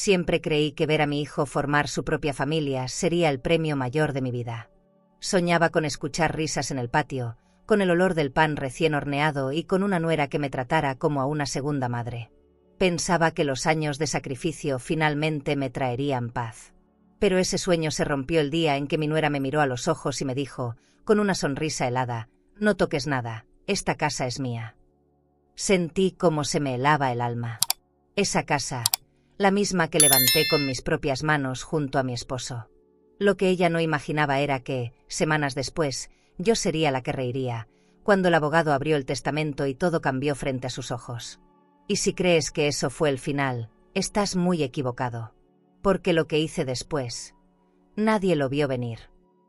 Siempre creí que ver a mi hijo formar su propia familia sería el premio mayor de mi vida. Soñaba con escuchar risas en el patio, con el olor del pan recién horneado y con una nuera que me tratara como a una segunda madre. Pensaba que los años de sacrificio finalmente me traerían paz. Pero ese sueño se rompió el día en que mi nuera me miró a los ojos y me dijo, con una sonrisa helada: «No toques nada, esta casa es mía». Sentí cómo se me helaba el alma. Esa casa, la misma que levanté con mis propias manos junto a mi esposo. Lo que ella no imaginaba era que, semanas después, yo sería la que reiría, cuando el abogado abrió el testamento y todo cambió frente a sus ojos. Y si crees que eso fue el final, estás muy equivocado. Porque lo que hice después, nadie lo vio venir.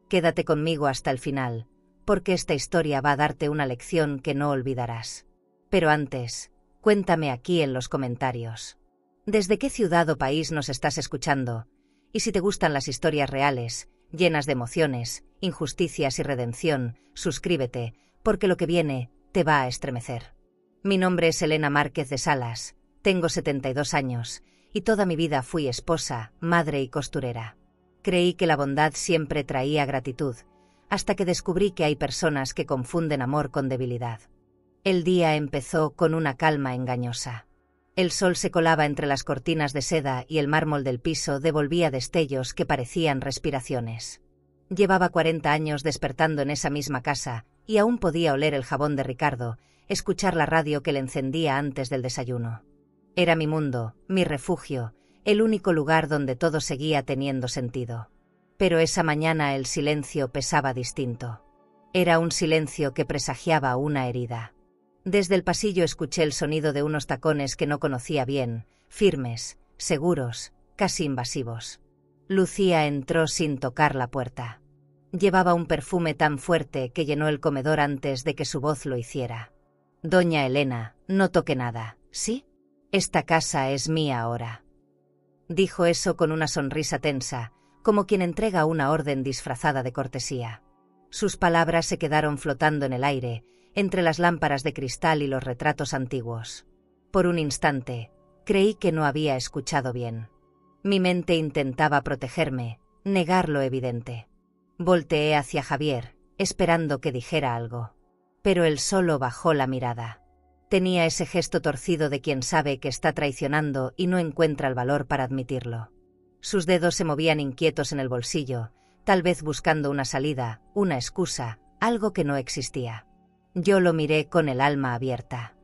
Quédate conmigo hasta el final, porque esta historia va a darte una lección que no olvidarás. Pero antes, cuéntame aquí en los comentarios. ¿Desde qué ciudad o país nos estás escuchando? Y si te gustan las historias reales, llenas de emociones, injusticias y redención, suscríbete, porque lo que viene te va a estremecer. Mi nombre es Elena Márquez de Salas, tengo 72 años, y toda mi vida fui esposa, madre y costurera. Creí que la bondad siempre traía gratitud, hasta que descubrí que hay personas que confunden amor con debilidad. El día empezó con una calma engañosa. El sol se colaba entre las cortinas de seda y el mármol del piso devolvía destellos que parecían respiraciones. Llevaba 40 años despertando en esa misma casa, y aún podía oler el jabón de Ricardo, escuchar la radio que le encendía antes del desayuno. Era mi mundo, mi refugio, el único lugar donde todo seguía teniendo sentido. Pero esa mañana el silencio pesaba distinto. Era un silencio que presagiaba una herida. Desde el pasillo escuché el sonido de unos tacones que no conocía bien, firmes, seguros, casi invasivos. Lucía entró sin tocar la puerta. Llevaba un perfume tan fuerte que llenó el comedor antes de que su voz lo hiciera. «Doña Elena, no toque nada, ¿sí? Esta casa es mía ahora». Dijo eso con una sonrisa tensa, como quien entrega una orden disfrazada de cortesía. Sus palabras se quedaron flotando en el aire, entre las lámparas de cristal y los retratos antiguos. Por un instante, creí que no había escuchado bien. Mi mente intentaba protegerme, negar lo evidente. Volteé hacia Javier, esperando que dijera algo. Pero él solo bajó la mirada. Tenía ese gesto torcido de quien sabe que está traicionando y no encuentra el valor para admitirlo. Sus dedos se movían inquietos en el bolsillo, tal vez buscando una salida, una excusa, algo que no existía. Yo lo miré con el alma abierta.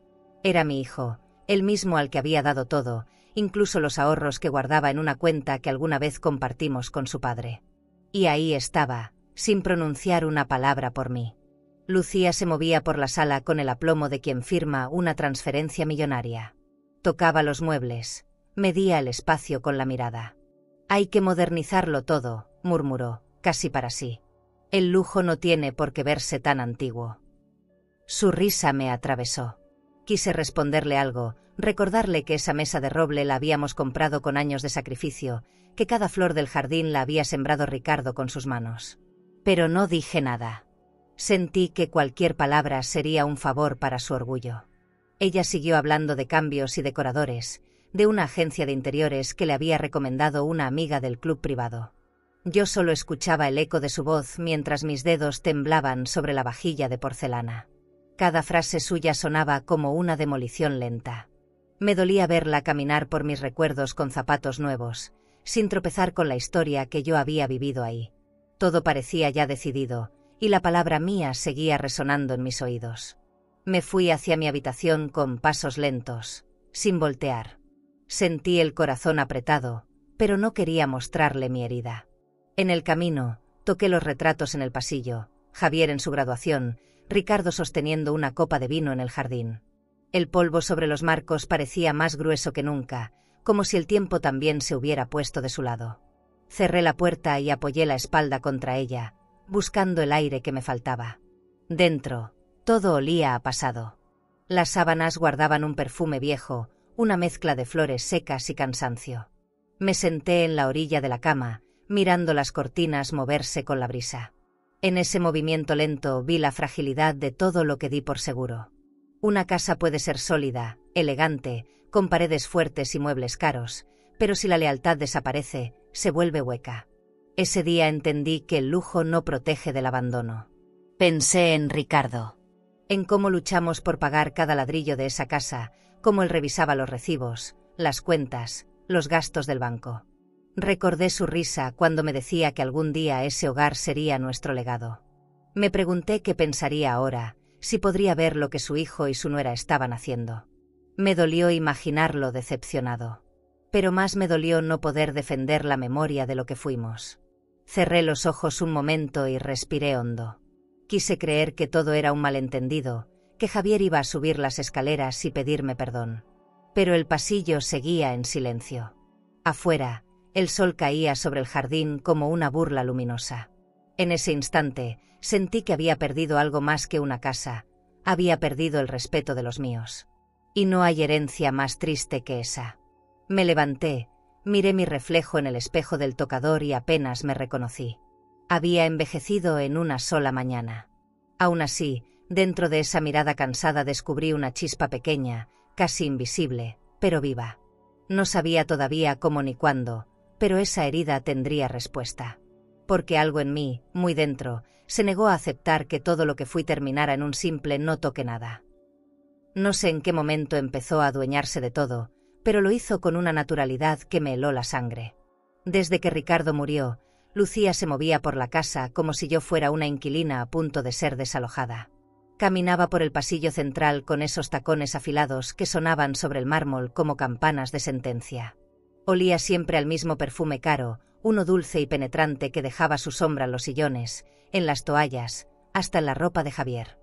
Era mi hijo, el mismo al que había dado todo, incluso los ahorros que guardaba en una cuenta que alguna vez compartimos con su padre. Y ahí estaba, sin pronunciar una palabra por mí. Lucía se movía por la sala con el aplomo de quien firma una transferencia millonaria. Tocaba los muebles, medía el espacio con la mirada. «Hay que modernizarlo todo», murmuró, casi para sí. «El lujo no tiene por qué verse tan antiguo». Su risa me atravesó. Quise responderle algo, recordarle que esa mesa de roble la habíamos comprado con años de sacrificio, que cada flor del jardín la había sembrado Ricardo con sus manos. Pero no dije nada. Sentí que cualquier palabra sería un favor para su orgullo. Ella siguió hablando de cambios y decoradores, de una agencia de interiores que le había recomendado una amiga del club privado. Yo solo escuchaba el eco de su voz mientras mis dedos temblaban sobre la vajilla de porcelana. Cada frase suya sonaba como una demolición lenta. Me dolía verla caminar por mis recuerdos con zapatos nuevos, sin tropezar con la historia que yo había vivido ahí. Todo parecía ya decidido, y la palabra mía seguía resonando en mis oídos. Me fui hacia mi habitación con pasos lentos, sin voltear. Sentí el corazón apretado, pero no quería mostrarle mi herida. En el camino, toqué los retratos en el pasillo, Javier en su graduación, Ricardo sosteniendo una copa de vino en el jardín. El polvo sobre los marcos parecía más grueso que nunca, como si el tiempo también se hubiera puesto de su lado. Cerré la puerta y apoyé la espalda contra ella, buscando el aire que me faltaba. Dentro, todo olía a pasado. Las sábanas guardaban un perfume viejo, una mezcla de flores secas y cansancio. Me senté en la orilla de la cama, mirando las cortinas moverse con la brisa. En ese movimiento lento vi la fragilidad de todo lo que di por seguro. Una casa puede ser sólida, elegante, con paredes fuertes y muebles caros, pero si la lealtad desaparece, se vuelve hueca. Ese día entendí que el lujo no protege del abandono. Pensé en Ricardo, en cómo luchamos por pagar cada ladrillo de esa casa, cómo él revisaba los recibos, las cuentas, los gastos del banco. Recordé su risa cuando me decía que algún día ese hogar sería nuestro legado. Me pregunté qué pensaría ahora, si podría ver lo que su hijo y su nuera estaban haciendo. Me dolió imaginarlo decepcionado. Pero más me dolió no poder defender la memoria de lo que fuimos. Cerré los ojos un momento y respiré hondo. Quise creer que todo era un malentendido, que Javier iba a subir las escaleras y pedirme perdón. Pero el pasillo seguía en silencio. Afuera, el sol caía sobre el jardín como una burla luminosa. En ese instante, sentí que había perdido algo más que una casa, había perdido el respeto de los míos. Y no hay herencia más triste que esa. Me levanté, miré mi reflejo en el espejo del tocador y apenas me reconocí. Había envejecido en una sola mañana. Aún así, dentro de esa mirada cansada descubrí una chispa pequeña, casi invisible, pero viva. No sabía todavía cómo ni cuándo, pero esa herida tendría respuesta. Porque algo en mí, muy dentro, se negó a aceptar que todo lo que fui terminara en un simple no toque nada. No sé en qué momento empezó a adueñarse de todo, pero lo hizo con una naturalidad que me heló la sangre. Desde que Ricardo murió, Lucía se movía por la casa como si yo fuera una inquilina a punto de ser desalojada. Caminaba por el pasillo central con esos tacones afilados que sonaban sobre el mármol como campanas de sentencia. Olía siempre al mismo perfume caro, uno dulce y penetrante que dejaba su sombra en los sillones, en las toallas, hasta en la ropa de Javier.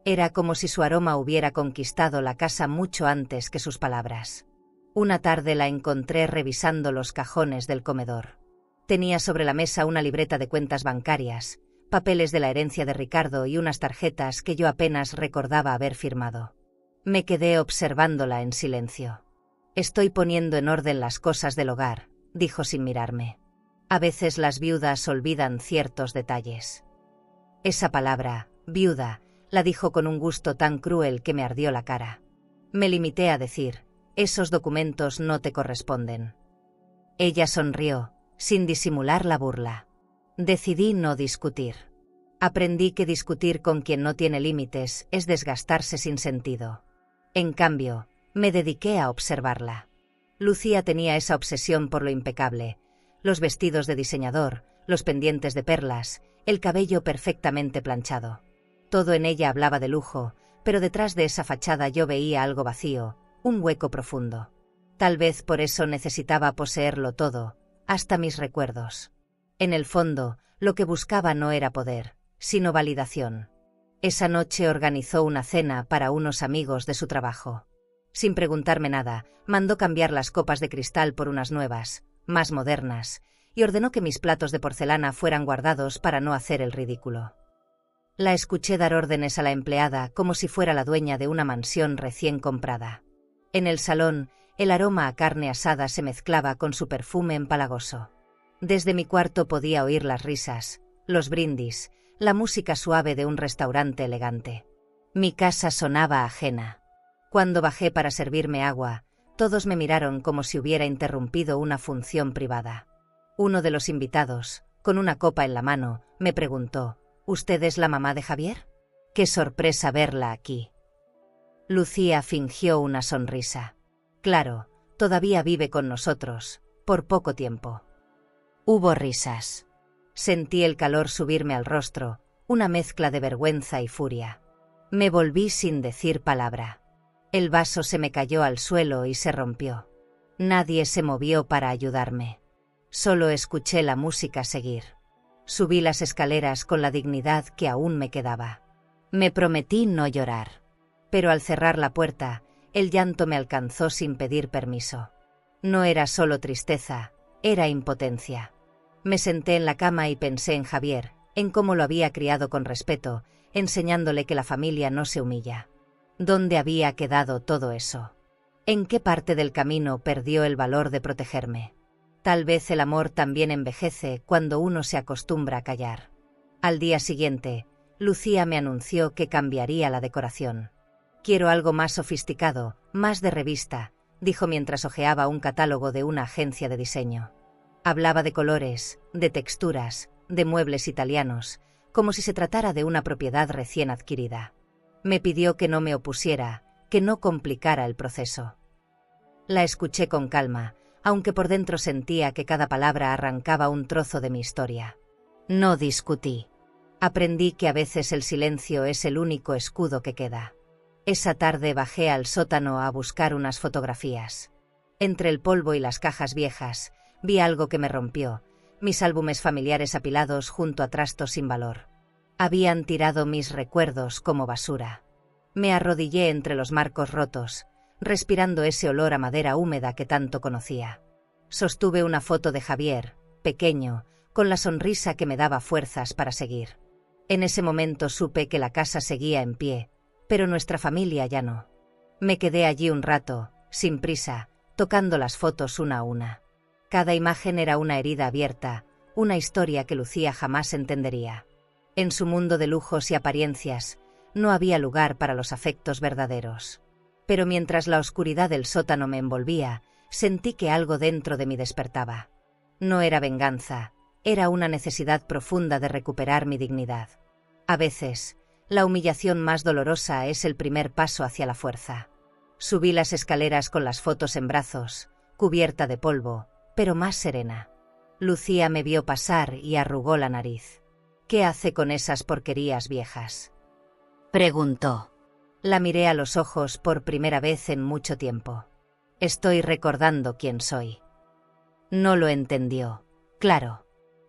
Era como si su aroma hubiera conquistado la casa mucho antes que sus palabras. Una tarde la encontré revisando los cajones del comedor. Tenía sobre la mesa una libreta de cuentas bancarias, papeles de la herencia de Ricardo y unas tarjetas que yo apenas recordaba haber firmado. Me quedé observándola en silencio. «Estoy poniendo en orden las cosas del hogar», dijo sin mirarme. «A veces las viudas olvidan ciertos detalles». Esa palabra, viuda, la dijo con un gusto tan cruel que me ardió la cara. Me limité a decir: «Esos documentos no te corresponden». Ella sonrió, sin disimular la burla. Decidí no discutir. Aprendí que discutir con quien no tiene límites es desgastarse sin sentido. En cambio, me dediqué a observarla. Lucía tenía esa obsesión por lo impecable: los vestidos de diseñador, los pendientes de perlas, el cabello perfectamente planchado. Todo en ella hablaba de lujo, pero detrás de esa fachada yo veía algo vacío, un hueco profundo. Tal vez por eso necesitaba poseerlo todo, hasta mis recuerdos. En el fondo, lo que buscaba no era poder, sino validación. Esa noche organizó una cena para unos amigos de su trabajo. Sin preguntarme nada, mandó cambiar las copas de cristal por unas nuevas, más modernas, y ordenó que mis platos de porcelana fueran guardados para no hacer el ridículo. La escuché dar órdenes a la empleada como si fuera la dueña de una mansión recién comprada. En el salón, el aroma a carne asada se mezclaba con su perfume empalagoso. Desde mi cuarto podía oír las risas, los brindis, la música suave de un restaurante elegante. Mi casa sonaba ajena. Cuando bajé para servirme agua, todos me miraron como si hubiera interrumpido una función privada. Uno de los invitados, con una copa en la mano, me preguntó: «¿Usted es la mamá de Javier? ¡Qué sorpresa verla aquí!». Lucía fingió una sonrisa. «Claro, todavía vive con nosotros, por poco tiempo». Hubo risas. Sentí el calor subirme al rostro, una mezcla de vergüenza y furia. Me volví sin decir palabra. El vaso se me cayó al suelo y se rompió. Nadie se movió para ayudarme. Solo escuché la música seguir. Subí las escaleras con la dignidad que aún me quedaba. Me prometí no llorar. Pero al cerrar la puerta, el llanto me alcanzó sin pedir permiso. No era solo tristeza, era impotencia. Me senté en la cama y pensé en Javier, en cómo lo había criado con respeto, enseñándole que la familia no se humilla. ¿Dónde había quedado todo eso? ¿En qué parte del camino perdió el valor de protegerme? Tal vez el amor también envejece cuando uno se acostumbra a callar. Al día siguiente, Lucía me anunció que cambiaría la decoración. «Quiero algo más sofisticado, más de revista», dijo mientras hojeaba un catálogo de una agencia de diseño. Hablaba de colores, de texturas, de muebles italianos, como si se tratara de una propiedad recién adquirida. Me pidió que no me opusiera, que no complicara el proceso. La escuché con calma, aunque por dentro sentía que cada palabra arrancaba un trozo de mi historia. No discutí. Aprendí que a veces el silencio es el único escudo que queda. Esa tarde bajé al sótano a buscar unas fotografías. Entre el polvo y las cajas viejas, vi algo que me rompió, mis álbumes familiares apilados junto a trastos sin valor. Habían tirado mis recuerdos como basura. Me arrodillé entre los marcos rotos, respirando ese olor a madera húmeda que tanto conocía. Sostuve una foto de Javier, pequeño, con la sonrisa que me daba fuerzas para seguir. En ese momento supe que la casa seguía en pie, pero nuestra familia ya no. Me quedé allí un rato, sin prisa, tocando las fotos una a una. Cada imagen era una herida abierta, una historia que Lucía jamás entendería. En su mundo de lujos y apariencias, no había lugar para los afectos verdaderos. Pero mientras la oscuridad del sótano me envolvía, sentí que algo dentro de mí despertaba. No era venganza, era una necesidad profunda de recuperar mi dignidad. A veces, la humillación más dolorosa es el primer paso hacia la fuerza. Subí las escaleras con las fotos en brazos, cubierta de polvo, pero más serena. Lucía me vio pasar y arrugó la nariz. «¿Qué hace con esas porquerías viejas?», preguntó. La miré a los ojos por primera vez en mucho tiempo. «Estoy recordando quién soy». No lo entendió. Claro.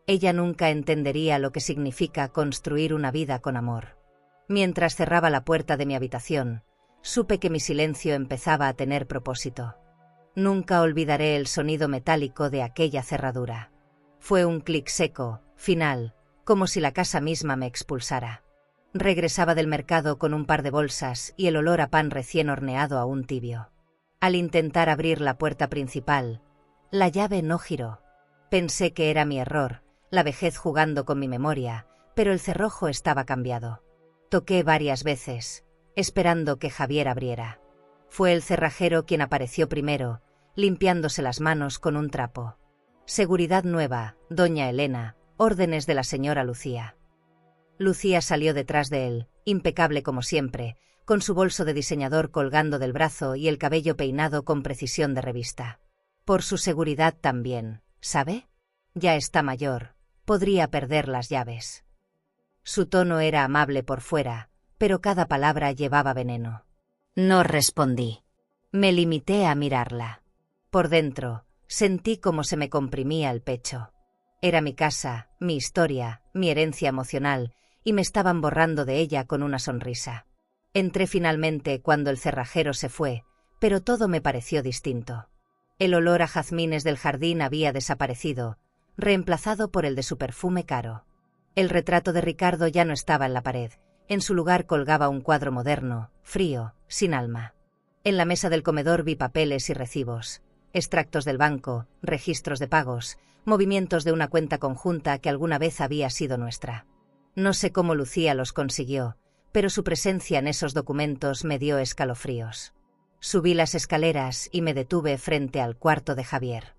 Ella nunca entendería lo que significa construir una vida con amor. Mientras cerraba la puerta de mi habitación, supe que mi silencio empezaba a tener propósito. Nunca olvidaré el sonido metálico de aquella cerradura. Fue un clic seco, final, como si la casa misma me expulsara. Regresaba del mercado con un par de bolsas y el olor a pan recién horneado aún tibio. Al intentar abrir la puerta principal, la llave no giró. Pensé que era mi error, la vejez jugando con mi memoria, pero el cerrojo estaba cambiado. Toqué varias veces, esperando que Javier abriera. Fue el cerrajero quien apareció primero, limpiándose las manos con un trapo. Seguridad nueva, doña Elena, órdenes de la señora Lucía. Lucía salió detrás de él, impecable como siempre, con su bolso de diseñador colgando del brazo y el cabello peinado con precisión de revista. Por su seguridad también, ¿sabe? Ya está mayor, podría perder las llaves. Su tono era amable por fuera, pero cada palabra llevaba veneno. No respondí. Me limité a mirarla. Por dentro, sentí como se me comprimía el pecho. Era mi casa, mi historia, mi herencia emocional, y me estaban borrando de ella con una sonrisa. Entré finalmente cuando el cerrajero se fue, pero todo me pareció distinto. El olor a jazmines del jardín había desaparecido, reemplazado por el de su perfume caro. El retrato de Ricardo ya no estaba en la pared, en su lugar colgaba un cuadro moderno, frío, sin alma. En la mesa del comedor vi papeles y recibos, extractos del banco, registros de pagos, movimientos de una cuenta conjunta que alguna vez había sido nuestra. No sé cómo Lucía los consiguió, pero su presencia en esos documentos me dio escalofríos. Subí las escaleras y me detuve frente al cuarto de Javier.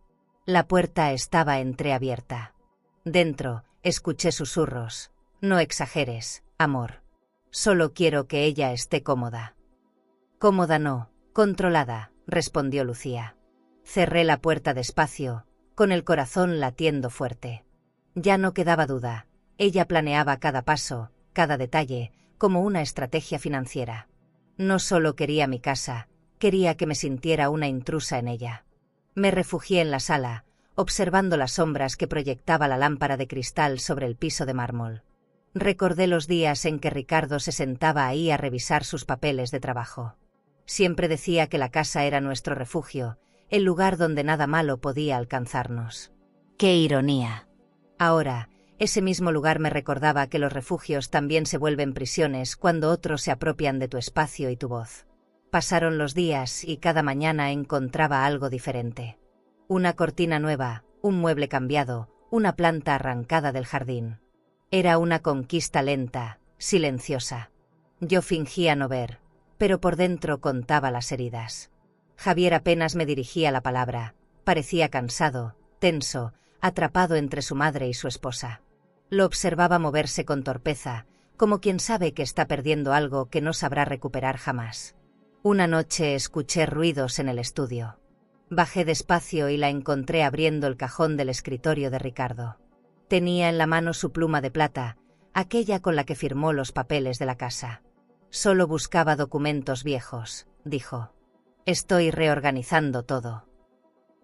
La puerta estaba entreabierta. Dentro, escuché susurros. No exageres, amor. Solo quiero que ella esté cómoda. Cómoda no, controlada, respondió Lucía. Cerré la puerta despacio, con el corazón latiendo fuerte. Ya no quedaba duda. Ella planeaba cada paso, cada detalle, como una estrategia financiera. No solo quería mi casa, quería que me sintiera una intrusa en ella. Me refugié en la sala, observando las sombras que proyectaba la lámpara de cristal sobre el piso de mármol. Recordé los días en que Ricardo se sentaba ahí a revisar sus papeles de trabajo. Siempre decía que la casa era nuestro refugio, el lugar donde nada malo podía alcanzarnos. ¡Qué ironía! Ahora, ese mismo lugar me recordaba que los refugios también se vuelven prisiones cuando otros se apropian de tu espacio y tu voz. Pasaron los días y cada mañana encontraba algo diferente. Una cortina nueva, un mueble cambiado, una planta arrancada del jardín. Era una conquista lenta, silenciosa. Yo fingía no ver, pero por dentro contaba las heridas. Javier apenas me dirigía la palabra. Parecía cansado, tenso, atrapado entre su madre y su esposa. Lo observaba moverse con torpeza, como quien sabe que está perdiendo algo que no sabrá recuperar jamás. Una noche escuché ruidos en el estudio. Bajé despacio y la encontré abriendo el cajón del escritorio de Ricardo. Tenía en la mano su pluma de plata, aquella con la que firmó los papeles de la casa. Solo buscaba documentos viejos, dijo. Estoy reorganizando todo.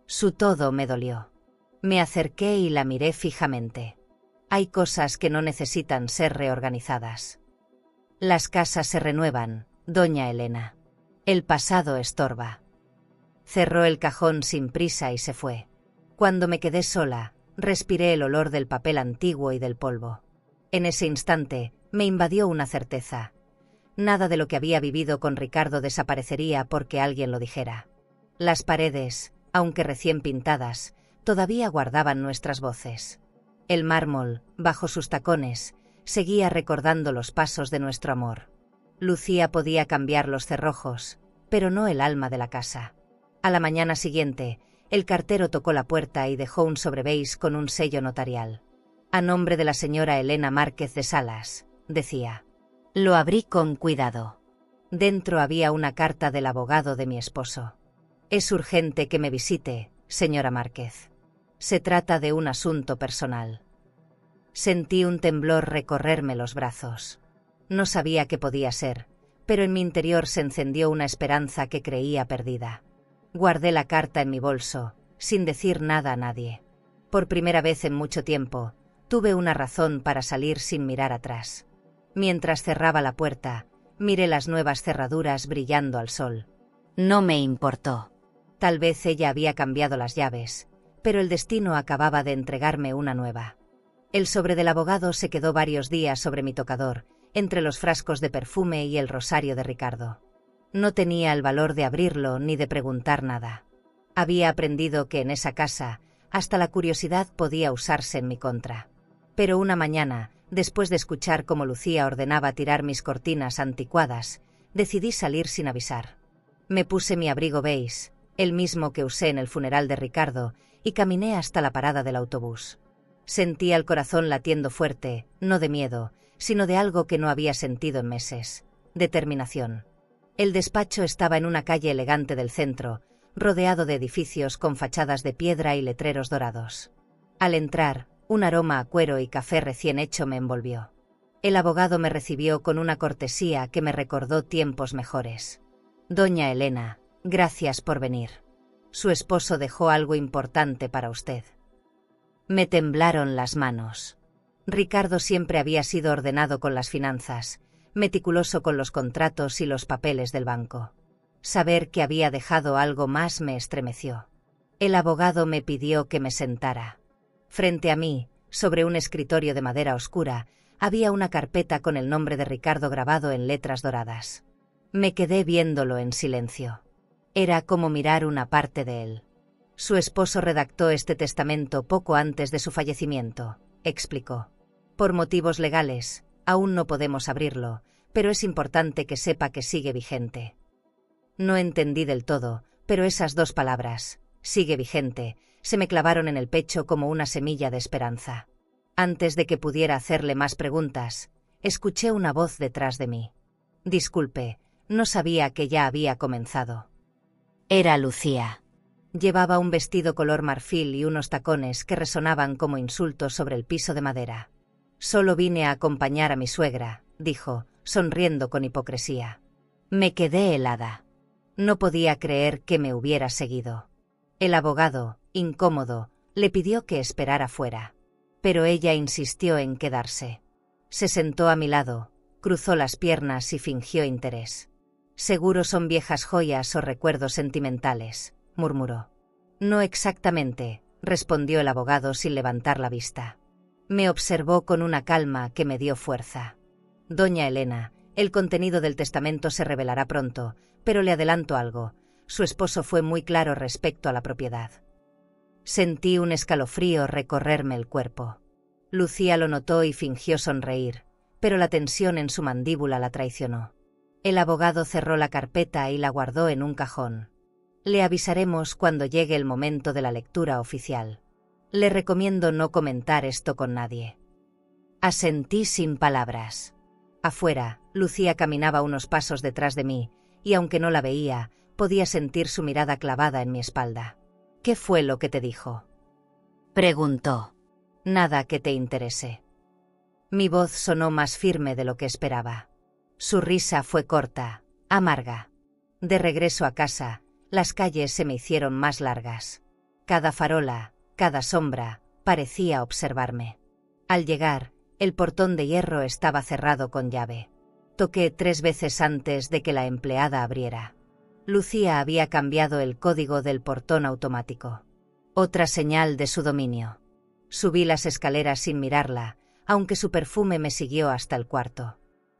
Su todo me dolió. Me acerqué y la miré fijamente. Hay cosas que no necesitan ser reorganizadas. Las casas se renuevan, doña Elena. El pasado estorba. Cerró el cajón sin prisa y se fue. Cuando me quedé sola, respiré el olor del papel antiguo y del polvo. En ese instante, me invadió una certeza. Nada de lo que había vivido con Ricardo desaparecería porque alguien lo dijera. Las paredes, aunque recién pintadas, todavía guardaban nuestras voces. El mármol, bajo sus tacones, seguía recordando los pasos de nuestro amor. Lucía podía cambiar los cerrojos, pero no el alma de la casa. A la mañana siguiente, el cartero tocó la puerta y dejó un sobreveis con un sello notarial. A nombre de la señora Elena Márquez de Salas, decía. Lo abrí con cuidado. Dentro había una carta del abogado de mi esposo. Es urgente que me visite, señora Márquez. Se trata de un asunto personal. Sentí un temblor recorrerme los brazos. No sabía qué podía ser, pero en mi interior se encendió una esperanza que creía perdida. Guardé la carta en mi bolso, sin decir nada a nadie. Por primera vez en mucho tiempo, tuve una razón para salir sin mirar atrás. Mientras cerraba la puerta, miré las nuevas cerraduras brillando al sol. No me importó. Tal vez ella había cambiado las llaves, pero el destino acababa de entregarme una nueva. El sobre del abogado se quedó varios días sobre mi tocador, entre los frascos de perfume y el rosario de Ricardo. No tenía el valor de abrirlo ni de preguntar nada. Había aprendido que en esa casa, hasta la curiosidad podía usarse en mi contra. Pero una mañana, después de escuchar cómo Lucía ordenaba tirar mis cortinas anticuadas, decidí salir sin avisar. Me puse mi abrigo beige, el mismo que usé en el funeral de Ricardo, y caminé hasta la parada del autobús. Sentía el corazón latiendo fuerte, no de miedo, sino de algo que no había sentido en meses: determinación. El despacho estaba en una calle elegante del centro, rodeado de edificios con fachadas de piedra y letreros dorados. Al entrar, un aroma a cuero y café recién hecho me envolvió. El abogado me recibió con una cortesía que me recordó tiempos mejores. Doña Elena, gracias por venir. Su esposo dejó algo importante para usted. Me temblaron las manos. Ricardo siempre había sido ordenado con las finanzas, meticuloso con los contratos y los papeles del banco. Saber que había dejado algo más me estremeció. El abogado me pidió que me sentara. Frente a mí, sobre un escritorio de madera oscura, había una carpeta con el nombre de Ricardo grabado en letras doradas. Me quedé viéndolo en silencio. Era como mirar una parte de él. Su esposo redactó este testamento poco antes de su fallecimiento, explicó. Por motivos legales, aún no podemos abrirlo, pero es importante que sepa que sigue vigente. No entendí del todo, pero esas dos palabras, sigue vigente, se me clavaron en el pecho como una semilla de esperanza. Antes de que pudiera hacerle más preguntas, escuché una voz detrás de mí. Disculpe, no sabía que ya había comenzado. Era Lucía. Llevaba un vestido color marfil y unos tacones que resonaban como insultos sobre el piso de madera. Solo vine a acompañar a mi suegra, dijo, sonriendo con hipocresía. Me quedé helada. No podía creer que me hubiera seguido. El abogado, incómodo, le pidió que esperara fuera. Pero ella insistió en quedarse. Se sentó a mi lado, cruzó las piernas y fingió interés. Seguro son viejas joyas o recuerdos sentimentales, murmuró. No exactamente, respondió el abogado sin levantar la vista. Me observó con una calma que me dio fuerza. Doña Elena, el contenido del testamento se revelará pronto, pero le adelanto algo. Su esposo fue muy claro respecto a la propiedad. Sentí un escalofrío recorrerme el cuerpo. Lucía lo notó y fingió sonreír, pero la tensión en su mandíbula la traicionó. El abogado cerró la carpeta y la guardó en un cajón. Le avisaremos cuando llegue el momento de la lectura oficial. Le recomiendo no comentar esto con nadie. Asentí sin palabras. Afuera, Lucía caminaba unos pasos detrás de mí, y aunque no la veía, podía sentir su mirada clavada en mi espalda. «¿Qué fue lo que te dijo?», preguntó. «Nada que te interese». Mi voz sonó más firme de lo que esperaba. Su risa fue corta, amarga. De regreso a casa, las calles se me hicieron más largas. Cada farola, cada sombra, parecía observarme. Al llegar, el portón de hierro estaba cerrado con llave. Toqué 3 veces antes de que la empleada abriera. Lucía había cambiado el código del portón automático. Otra señal de su dominio. Subí las escaleras sin mirarla, aunque su perfume me siguió hasta el cuarto.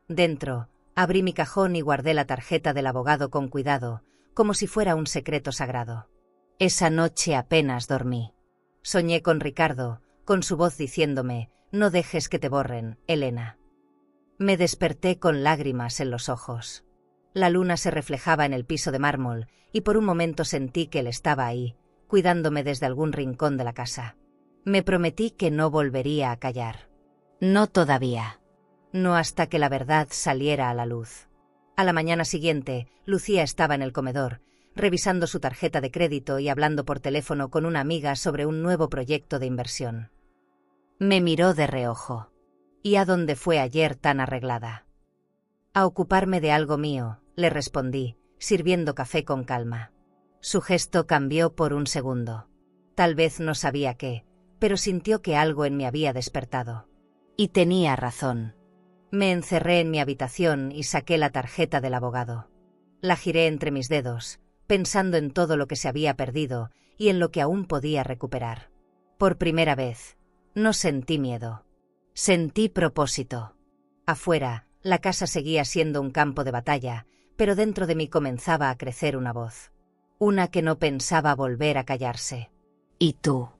Dentro, abrí mi cajón y guardé la tarjeta del abogado con cuidado, como si fuera un secreto sagrado. Esa noche apenas dormí. Soñé con Ricardo, con su voz diciéndome: «No dejes que te borren, Elena». Me desperté con lágrimas en los ojos. La luna se reflejaba en el piso de mármol, y por un momento sentí que él estaba ahí, cuidándome desde algún rincón de la casa. Me prometí que no volvería a callar. No todavía. No hasta que la verdad saliera a la luz. A la mañana siguiente, Lucía estaba en el comedor, revisando su tarjeta de crédito y hablando por teléfono con una amiga sobre un nuevo proyecto de inversión. Me miró de reojo. «¿Y a dónde fue ayer tan arreglada?». «A ocuparme de algo mío», le respondí, sirviendo café con calma. Su gesto cambió por un segundo. Tal vez no sabía qué, pero sintió que algo en mí había despertado. Y tenía razón. Me encerré en mi habitación y saqué la tarjeta del abogado. La giré entre mis dedos, pensando en todo lo que se había perdido y en lo que aún podía recuperar. Por primera vez, no sentí miedo. Sentí propósito. Afuera, la casa seguía siendo un campo de batalla, pero dentro de mí comenzaba a crecer una voz. Una que no pensaba volver a callarse. ¿Y tú?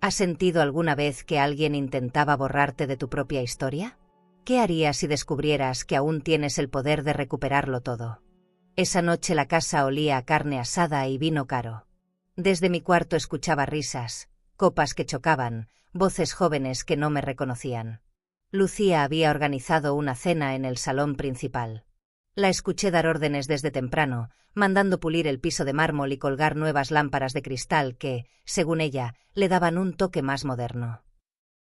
¿Has sentido alguna vez que alguien intentaba borrarte de tu propia historia? ¿Qué harías si descubrieras que aún tienes el poder de recuperarlo todo? Esa noche la casa olía a carne asada y vino caro. Desde mi cuarto escuchaba risas, copas que chocaban, voces jóvenes que no me reconocían. Lucía había organizado una cena en el salón principal. La escuché dar órdenes desde temprano, mandando pulir el piso de mármol y colgar nuevas lámparas de cristal que, según ella, le daban un toque más moderno.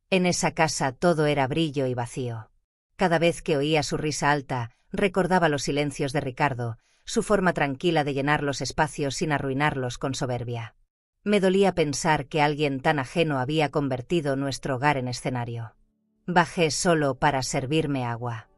En esa casa todo era brillo y vacío. Cada vez que oía su risa alta, recordaba los silencios de Ricardo, su forma tranquila de llenar los espacios sin arruinarlos con soberbia. Me dolía pensar que alguien tan ajeno había convertido nuestro hogar en escenario. Bajé solo para servirme agua.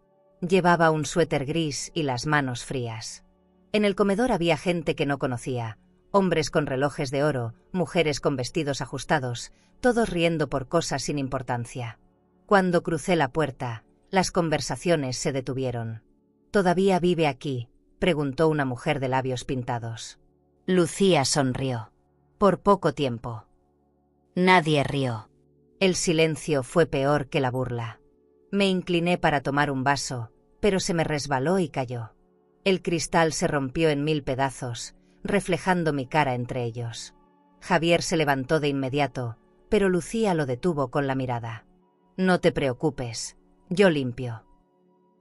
Llevaba un suéter gris y las manos frías. En el comedor había gente que no conocía, hombres con relojes de oro, mujeres con vestidos ajustados, todos riendo por cosas sin importancia. Cuando crucé la puerta, las conversaciones se detuvieron. «¿Todavía vive aquí?», preguntó una mujer de labios pintados. Lucía sonrió. «Por poco tiempo». Nadie rió. El silencio fue peor que la burla. Me incliné para tomar un vaso, pero se me resbaló y cayó. El cristal se rompió en 1000 pedazos, reflejando mi cara entre ellos. Javier se levantó de inmediato, pero Lucía lo detuvo con la mirada. «No te preocupes, yo limpio».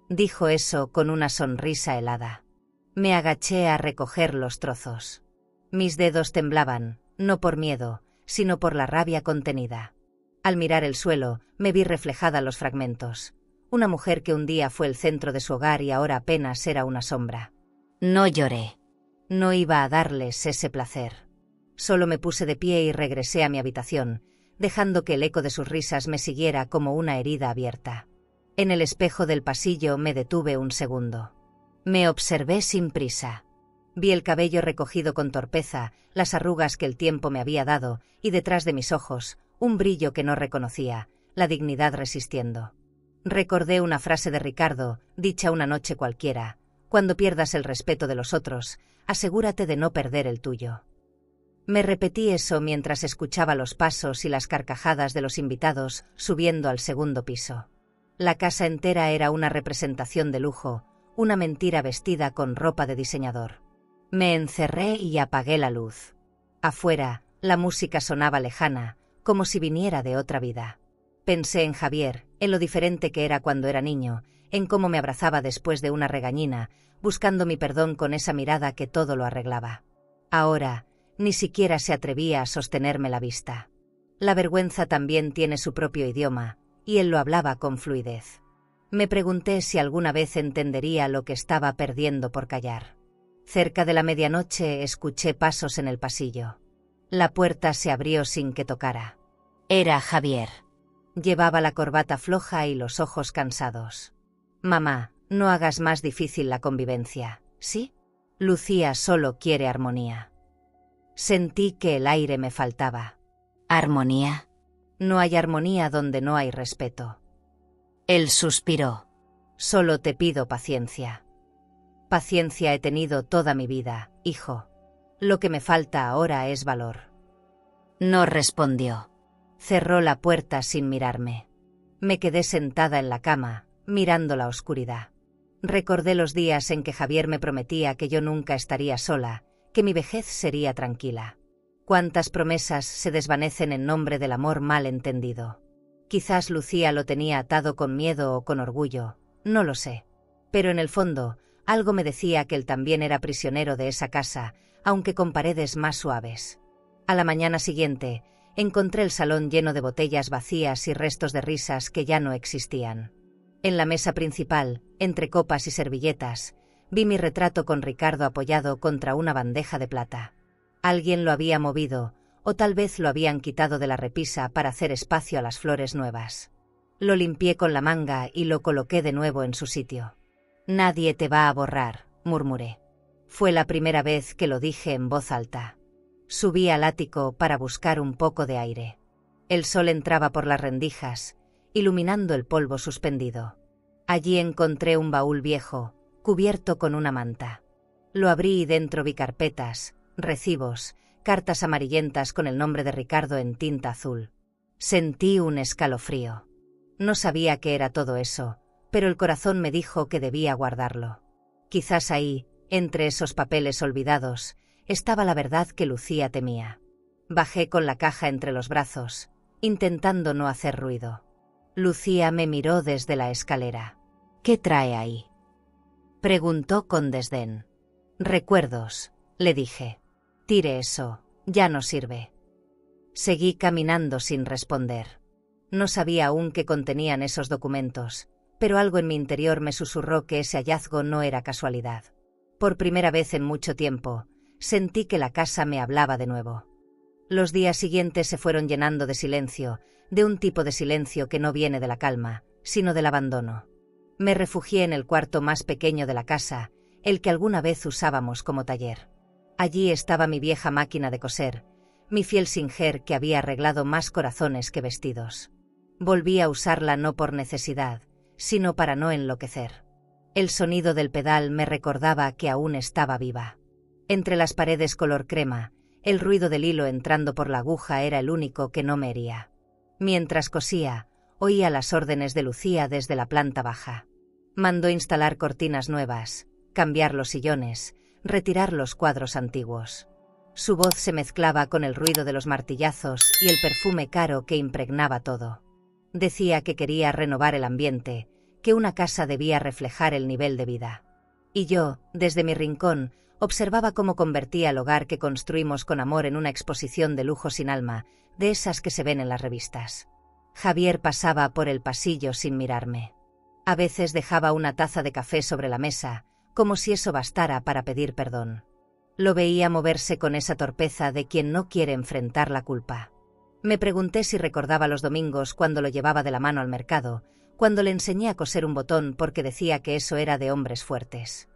Dijo eso con una sonrisa helada. Me agaché a recoger los trozos. Mis dedos temblaban, no por miedo, sino por la rabia contenida. Al mirar el suelo, me vi reflejada los fragmentos. Una mujer que un día fue el centro de su hogar y ahora apenas era una sombra. No lloré. No iba a darles ese placer. Solo me puse de pie y regresé a mi habitación, dejando que el eco de sus risas me siguiera como una herida abierta. En el espejo del pasillo me detuve un segundo. Me observé sin prisa. Vi el cabello recogido con torpeza, las arrugas que el tiempo me había dado, y detrás de mis ojos, un brillo que no reconocía, la dignidad resistiendo. Recordé una frase de Ricardo, dicha una noche cualquiera: «Cuando pierdas el respeto de los otros, asegúrate de no perder el tuyo». Me repetí eso mientras escuchaba los pasos y las carcajadas de los invitados subiendo al segundo piso. La casa entera era una representación de lujo, una mentira vestida con ropa de diseñador. Me encerré y apagué la luz. Afuera, la música sonaba lejana, como si viniera de otra vida. Pensé en Javier, en lo diferente que era cuando era niño, en cómo me abrazaba después de una regañina, buscando mi perdón con esa mirada que todo lo arreglaba. Ahora, ni siquiera se atrevía a sostenerme la vista. La vergüenza también tiene su propio idioma, y él lo hablaba con fluidez. Me pregunté si alguna vez entendería lo que estaba perdiendo por callar. Cerca de la medianoche escuché pasos en el pasillo. La puerta se abrió sin que tocara. Era Javier. Llevaba la corbata floja y los ojos cansados. «Mamá, no hagas más difícil la convivencia, ¿sí? Lucía solo quiere armonía». Sentí que el aire me faltaba. ¿Armonía? No hay armonía donde no hay respeto. Él suspiró. Solo te pido paciencia. Paciencia he tenido toda mi vida, hijo. Lo que me falta ahora es valor. No respondió. Cerró la puerta sin mirarme. Me quedé sentada en la cama, mirando la oscuridad. Recordé los días en que Javier me prometía que yo nunca estaría sola, que mi vejez sería tranquila. Cuántas promesas se desvanecen en nombre del amor mal entendido. Quizás Lucía lo tenía atado con miedo o con orgullo, no lo sé. Pero en el fondo, algo me decía que él también era prisionero de esa casa, aunque con paredes más suaves. A la mañana siguiente, encontré el salón lleno de botellas vacías y restos de risas que ya no existían. En la mesa principal, entre copas y servilletas, vi mi retrato con Ricardo apoyado contra una bandeja de plata. Alguien lo había movido, o tal vez lo habían quitado de la repisa para hacer espacio a las flores nuevas. Lo limpié con la manga y lo coloqué de nuevo en su sitio. «Nadie te va a borrar», murmuré. Fue la primera vez que lo dije en voz alta. Subí al ático para buscar un poco de aire. El sol entraba por las rendijas, iluminando el polvo suspendido. Allí encontré un baúl viejo, cubierto con una manta. Lo abrí y dentro vi carpetas, recibos, cartas amarillentas con el nombre de Ricardo en tinta azul. Sentí un escalofrío. No sabía qué era todo eso, pero el corazón me dijo que debía guardarlo. Quizás ahí, entre esos papeles olvidados, estaba la verdad que Lucía temía. Bajé con la caja entre los brazos, intentando no hacer ruido. Lucía me miró desde la escalera. «¿Qué trae ahí?», preguntó con desdén. «Recuerdos», le dije. «Tire eso, ya no sirve». Seguí caminando sin responder. No sabía aún qué contenían esos documentos, pero algo en mi interior me susurró que ese hallazgo no era casualidad. Por primera vez en mucho tiempo, sentí que la casa me hablaba de nuevo. Los días siguientes se fueron llenando de silencio, de un tipo de silencio que no viene de la calma, sino del abandono. Me refugié en el cuarto más pequeño de la casa, el que alguna vez usábamos como taller. Allí estaba mi vieja máquina de coser, mi fiel Singer que había arreglado más corazones que vestidos. Volví a usarla no por necesidad, sino para no enloquecer. El sonido del pedal me recordaba que aún estaba viva. Entre las paredes color crema, el ruido del hilo entrando por la aguja era el único que no me hería. Mientras cosía, oía las órdenes de Lucía desde la planta baja. Mandó instalar cortinas nuevas, cambiar los sillones, retirar los cuadros antiguos. Su voz se mezclaba con el ruido de los martillazos y el perfume caro que impregnaba todo. Decía que quería renovar el ambiente, que una casa debía reflejar el nivel de vida. Y yo, desde mi rincón, observaba cómo convertía el hogar que construimos con amor en una exposición de lujo sin alma, de esas que se ven en las revistas. Javier pasaba por el pasillo sin mirarme. A veces dejaba una taza de café sobre la mesa, como si eso bastara para pedir perdón. Lo veía moverse con esa torpeza de quien no quiere enfrentar la culpa. Me pregunté si recordaba los domingos cuando lo llevaba de la mano al mercado, cuando le enseñé a coser un botón porque decía que eso era de hombres fuertes.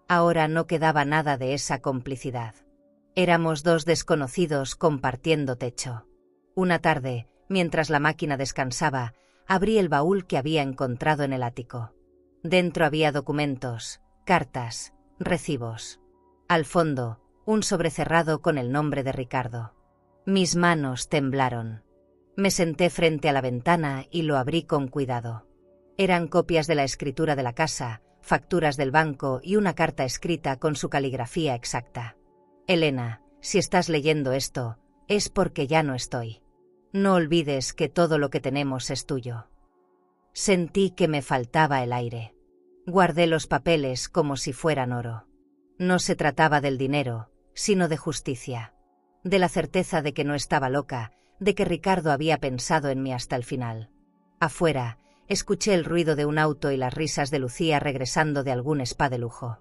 Ahora no quedaba nada de esa complicidad. Éramos dos desconocidos compartiendo techo. Una tarde, mientras la máquina descansaba, abrí el baúl que había encontrado en el ático. Dentro había documentos, cartas, recibos. Al fondo, un sobre cerrado con el nombre de Ricardo. Mis manos temblaron. Me senté frente a la ventana y lo abrí con cuidado. Eran copias de la escritura de la casa, facturas del banco y una carta escrita con su caligrafía exacta. Elena, si estás leyendo esto, es porque ya no estoy. No olvides que todo lo que tenemos es tuyo. Sentí que me faltaba el aire. Guardé los papeles como si fueran oro. No se trataba del dinero, sino de justicia. De la certeza de que no estaba loca, de que Ricardo había pensado en mí hasta el final. Afuera, escuché el ruido de un auto y las risas de Lucía regresando de algún spa de lujo.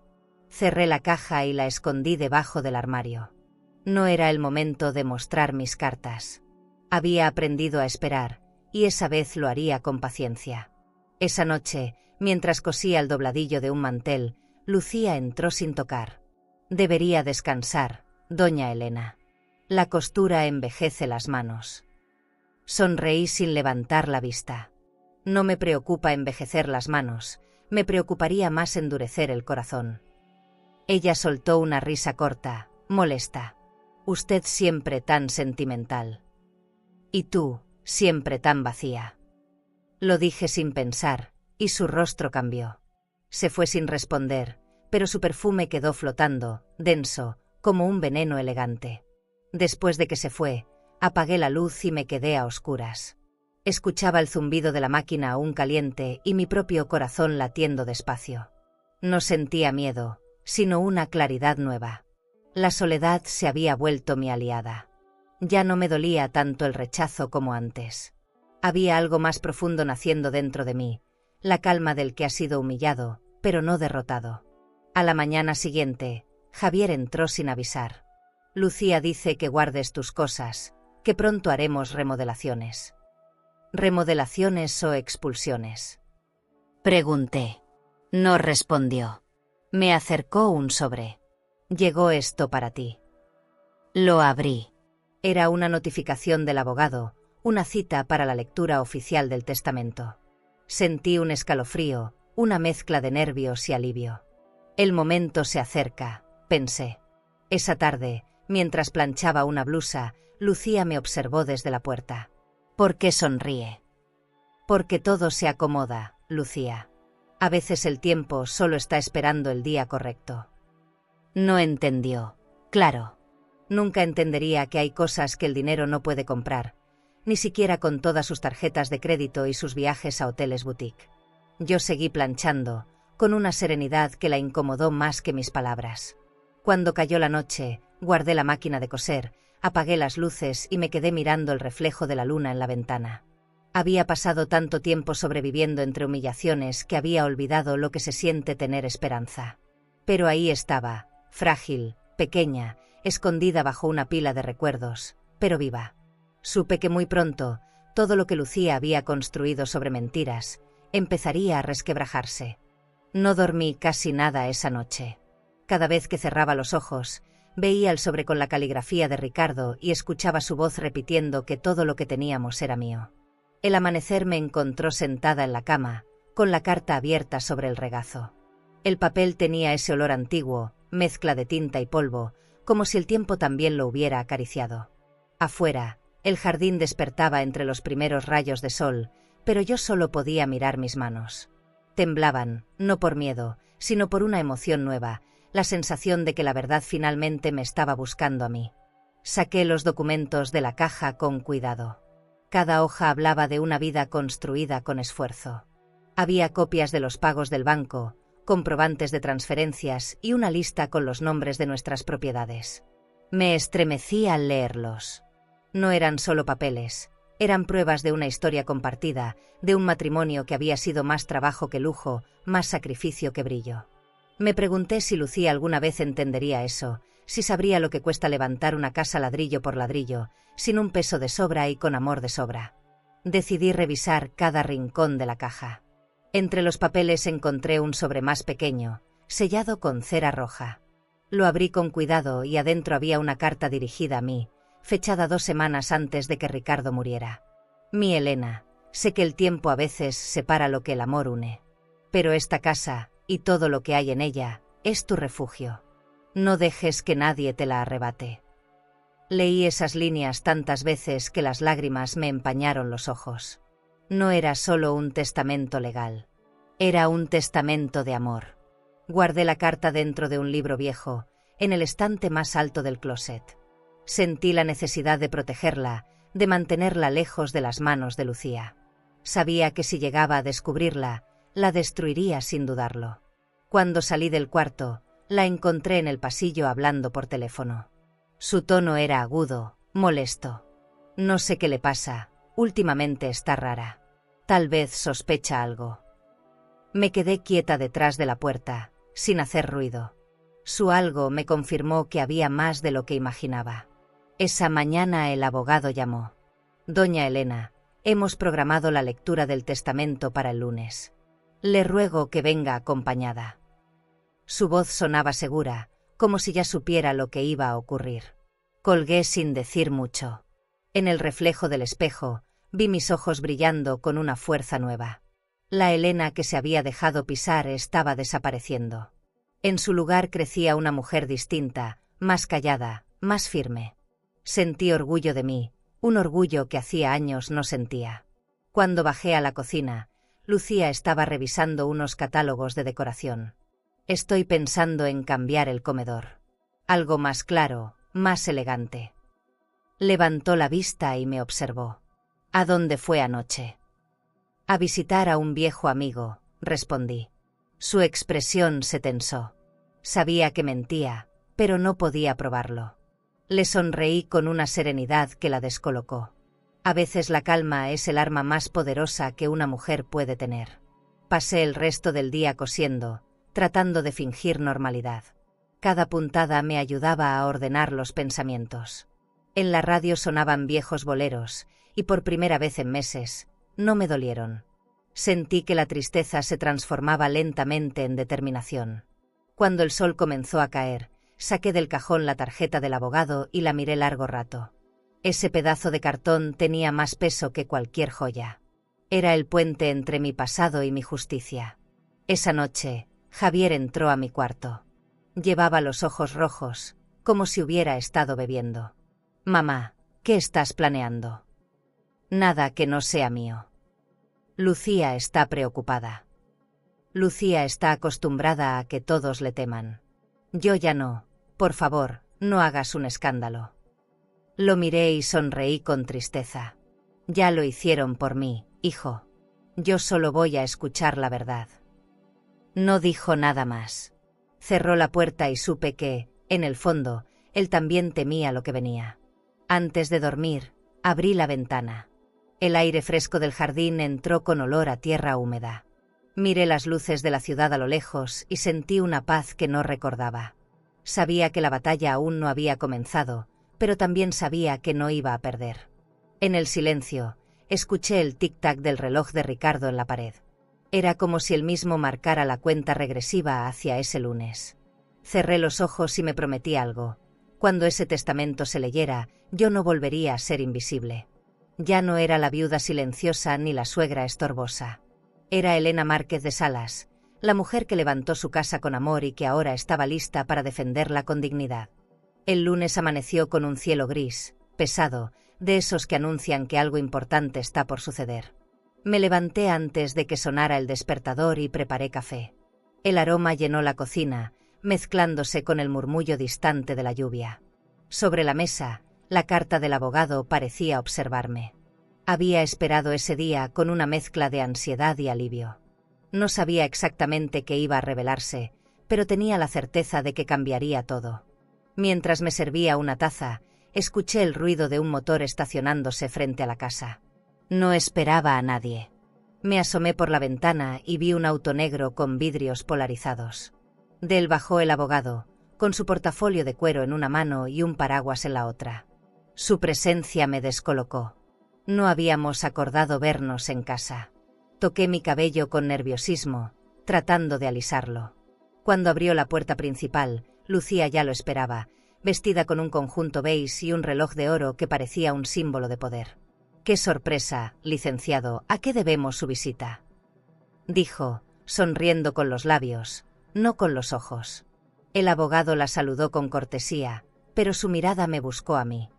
Cerré la caja y la escondí debajo del armario. No era el momento de mostrar mis cartas. Había aprendido a esperar, y esa vez lo haría con paciencia. Esa noche, mientras cosía el dobladillo de un mantel, Lucía entró sin tocar. Debería descansar, doña Elena. La costura envejece las manos. Sonreí sin levantar la vista. No me preocupa envejecer las manos, me preocuparía más endurecer el corazón. Ella soltó una risa corta, molesta. Usted siempre tan sentimental. Y tú, siempre tan vacía. Lo dije sin pensar, y su rostro cambió. Se fue sin responder, pero su perfume quedó flotando, denso, como un veneno elegante. Después de que se fue, apagué la luz y me quedé a oscuras. Escuchaba el zumbido de la máquina aún caliente y mi propio corazón latiendo despacio. No sentía miedo, sino una claridad nueva. La soledad se había vuelto mi aliada. Ya no me dolía tanto el rechazo como antes. Había algo más profundo naciendo dentro de mí, la calma del que ha sido humillado, pero no derrotado. A la mañana siguiente, Javier entró sin avisar. Lucía dice que guardes tus cosas, que pronto haremos remodelaciones. ¿Remodelaciones o expulsiones? Pregunté. No respondió. Me acercó un sobre. Llegó esto para ti. Lo abrí. Era una notificación del abogado, una cita para la lectura oficial del testamento. Sentí un escalofrío, una mezcla de nervios y alivio. El momento se acerca, pensé. Esa tarde, mientras planchaba una blusa, Lucía me observó desde la puerta. ¿Por qué sonríe? Porque todo se acomoda, Lucía. A veces el tiempo solo está esperando el día correcto. No entendió. Claro. Nunca entendería que hay cosas que el dinero no puede comprar, ni siquiera con todas sus tarjetas de crédito y sus viajes a hoteles boutique. Yo seguí planchando, con una serenidad que la incomodó más que mis palabras. Cuando cayó la noche, guardé la máquina de coser, apagué las luces y me quedé mirando el reflejo de la luna en la ventana. Había pasado tanto tiempo sobreviviendo entre humillaciones que había olvidado lo que se siente tener esperanza. Pero ahí estaba, frágil, pequeña, escondida bajo una pila de recuerdos, pero viva. Supe que muy pronto, todo lo que Lucía había construido sobre mentiras, empezaría a resquebrajarse. No dormí casi nada esa noche. Cada vez que cerraba los ojos, veía el sobre con la caligrafía de Ricardo y escuchaba su voz repitiendo que todo lo que teníamos era mío. El amanecer me encontró sentada en la cama, con la carta abierta sobre el regazo. El papel tenía ese olor antiguo, mezcla de tinta y polvo, como si el tiempo también lo hubiera acariciado. Afuera, el jardín despertaba entre los primeros rayos de sol, pero yo solo podía mirar mis manos. Temblaban, no por miedo, sino por una emoción nueva, la sensación de que la verdad finalmente me estaba buscando a mí. Saqué los documentos de la caja con cuidado. Cada hoja hablaba de una vida construida con esfuerzo. Había copias de los pagos del banco, comprobantes de transferencias y una lista con los nombres de nuestras propiedades. Me estremecí al leerlos. No eran solo papeles, eran pruebas de una historia compartida, de un matrimonio que había sido más trabajo que lujo, más sacrificio que brillo. Me pregunté si Lucía alguna vez entendería eso, si sabría lo que cuesta levantar una casa ladrillo por ladrillo, sin un peso de sobra y con amor de sobra. Decidí revisar cada rincón de la caja. Entre los papeles encontré un sobre más pequeño, sellado con cera roja. Lo abrí con cuidado y adentro había una carta dirigida a mí, fechada 2 semanas antes de que Ricardo muriera. Mi Elena, sé que el tiempo a veces separa lo que el amor une. Pero esta casa, y todo lo que hay en ella, es tu refugio. No dejes que nadie te la arrebate. Leí esas líneas tantas veces que las lágrimas me empañaron los ojos. No era solo un testamento legal. Era un testamento de amor. Guardé la carta dentro de un libro viejo, en el estante más alto del closet. Sentí la necesidad de protegerla, de mantenerla lejos de las manos de Lucía. Sabía que si llegaba a descubrirla, la destruiría sin dudarlo. Cuando salí del cuarto, la encontré en el pasillo hablando por teléfono. Su tono era agudo, molesto. No sé qué le pasa, últimamente está rara. Tal vez sospecha algo. Me quedé quieta detrás de la puerta, sin hacer ruido. Su algo me confirmó que había más de lo que imaginaba. Esa mañana el abogado llamó. Doña Elena, hemos programado la lectura del testamento para el lunes. Le ruego que venga acompañada. Su voz sonaba segura, como si ya supiera lo que iba a ocurrir. Colgué sin decir mucho. En el reflejo del espejo, vi mis ojos brillando con una fuerza nueva. La Elena que se había dejado pisar estaba desapareciendo. En su lugar crecía una mujer distinta, más callada, más firme. Sentí orgullo de mí, un orgullo que hacía años no sentía. Cuando bajé a la cocina, Lucía estaba revisando unos catálogos de decoración. Estoy pensando en cambiar el comedor. Algo más claro, más elegante. Levantó la vista y me observó. ¿A dónde fue anoche? A visitar a un viejo amigo, respondí. Su expresión se tensó. Sabía que mentía, pero no podía probarlo. Le sonreí con una serenidad que la descolocó. A veces la calma es el arma más poderosa que una mujer puede tener. Pasé el resto del día cosiendo, tratando de fingir normalidad. Cada puntada me ayudaba a ordenar los pensamientos. En la radio sonaban viejos boleros, y por primera vez en meses, no me dolieron. Sentí que la tristeza se transformaba lentamente en determinación. Cuando el sol comenzó a caer, saqué del cajón la tarjeta del abogado y la miré largo rato. Ese pedazo de cartón tenía más peso que cualquier joya. Era el puente entre mi pasado y mi justicia. Esa noche, Javier entró a mi cuarto. Llevaba los ojos rojos, como si hubiera estado bebiendo. «Mamá, ¿qué estás planeando?» «Nada que no sea mío». Lucía está preocupada. Lucía está acostumbrada a que todos le teman. Yo ya no. Por favor, no hagas un escándalo. Lo miré y sonreí con tristeza. Ya lo hicieron por mí, hijo. Yo solo voy a escuchar la verdad. No dijo nada más. Cerró la puerta y supe que, en el fondo, él también temía lo que venía. Antes de dormir, abrí la ventana. El aire fresco del jardín entró con olor a tierra húmeda. Miré las luces de la ciudad a lo lejos y sentí una paz que no recordaba. Sabía que la batalla aún no había comenzado, pero también sabía que no iba a perder. En el silencio, escuché el tic-tac del reloj de Ricardo en la pared. Era como si él mismo marcara la cuenta regresiva hacia ese lunes. Cerré los ojos y me prometí algo. Cuando ese testamento se leyera, yo no volvería a ser invisible. Ya no era la viuda silenciosa ni la suegra estorbosa. Era Elena Márquez de Salas, la mujer que levantó su casa con amor y que ahora estaba lista para defenderla con dignidad. El lunes amaneció con un cielo gris, pesado, de esos que anuncian que algo importante está por suceder. Me levanté antes de que sonara el despertador y preparé café. El aroma llenó la cocina, mezclándose con el murmullo distante de la lluvia. Sobre la mesa, la carta del abogado parecía observarme. Había esperado ese día con una mezcla de ansiedad y alivio. No sabía exactamente qué iba a revelarse, pero tenía la certeza de que cambiaría todo. Mientras me servía una taza, escuché el ruido de un motor estacionándose frente a la casa. No esperaba a nadie. Me asomé por la ventana y vi un auto negro con vidrios polarizados. De él bajó el abogado, con su portafolio de cuero en una mano y un paraguas en la otra. Su presencia me descolocó. No habíamos acordado vernos en casa. Toqué mi cabello con nerviosismo, tratando de alisarlo. Cuando abrió la puerta principal, Lucía ya lo esperaba, vestida con un conjunto beige y un reloj de oro que parecía un símbolo de poder. «¡Qué sorpresa, licenciado! ¿A qué debemos su visita?», dijo, sonriendo con los labios, no con los ojos. El abogado la saludó con cortesía, pero su mirada me buscó a mí.